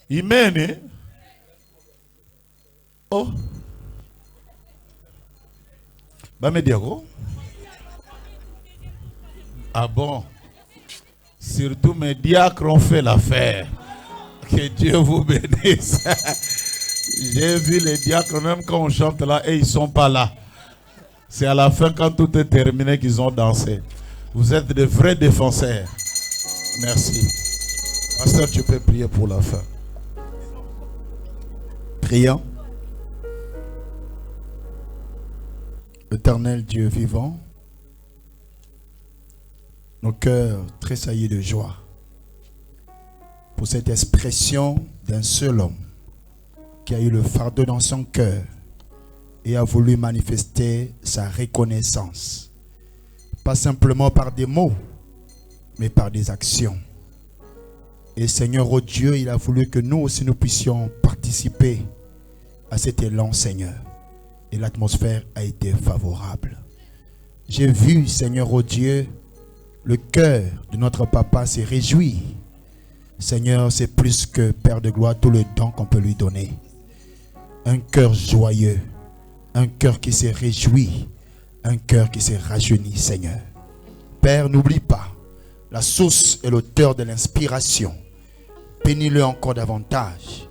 Il mène. Oh. Bamediago. Ah bon. Surtout mes diacres ont fait l'affaire. Que Dieu vous bénisse. J'ai vu les diacres, même quand on chante là, et ils ne sont pas là. C'est à la fin, quand tout est terminé, qu'ils ont dansé. Vous êtes de vrais défenseurs. Merci. Pasteur, tu peux prier pour la fin. Prions. Éternel Dieu vivant, nos cœurs tressaillis de joie pour cette expression d'un seul homme qui a eu le fardeau dans son cœur et a voulu manifester sa reconnaissance, pas simplement par des mots, mais par des actions. Et Seigneur, oh Dieu, il a voulu que nous aussi nous puissions participer à cet élan, Seigneur. Et l'atmosphère a été favorable. J'ai vu, Seigneur, oh Dieu, le cœur de notre papa s'est réjoui. Seigneur, c'est plus que Père de gloire, tout le don qu'on peut lui donner. Un cœur joyeux, un cœur qui s'est réjoui, un cœur qui s'est rajeuni, Seigneur. Père, n'oublie pas la source et l'auteur de l'inspiration. Bénis-le encore davantage.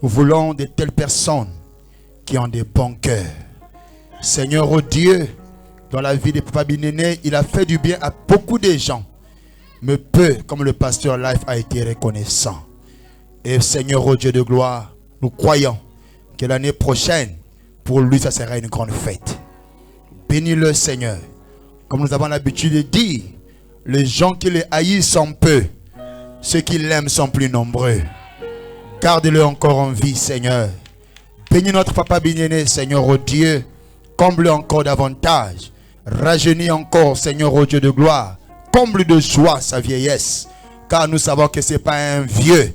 Nous voulons de telles personnes qui ont des bons cœurs. Seigneur, oh Dieu, dans la vie de Papa Binene, il a fait du bien à beaucoup de gens. Mais peu, comme le pasteur Life, a été reconnaissant. Et Seigneur, oh Dieu de gloire, nous croyons que l'année prochaine, pour lui, ça sera une grande fête. Bénis-le, Seigneur. Comme nous avons l'habitude de dire, les gens qui le haïssent sont peu. Ceux qui l'aiment sont plus nombreux. Garde-le encore en vie, Seigneur. Bénis notre Papa Binene, Seigneur, oh Dieu. Comble encore davantage. Rajeunis encore, Seigneur, oh Dieu de gloire. Comble de joie sa vieillesse. Car nous savons que ce n'est pas un vieux.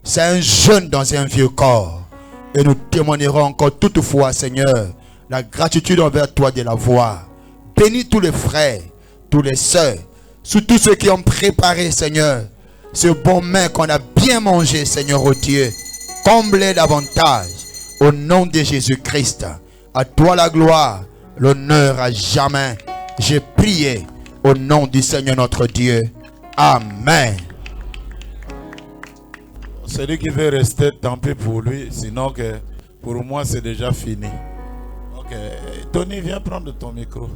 C'est un jeune dans un vieux corps. Et nous témoignerons encore toutefois, Seigneur, la gratitude envers toi de la voir. Bénis tous les frères, tous les sœurs, surtout ceux qui ont préparé, Seigneur, ce bon mets qu'on a bien mangé, Seigneur, oh Dieu. Comble davantage. Au nom de Jésus-Christ, à toi la gloire, l'honneur à jamais. J'ai prié au nom du Seigneur notre Dieu. Amen. Celui qui veut rester, tant pis pour lui. Sinon, que pour moi, c'est déjà fini. Ok. Tony, viens prendre ton micro.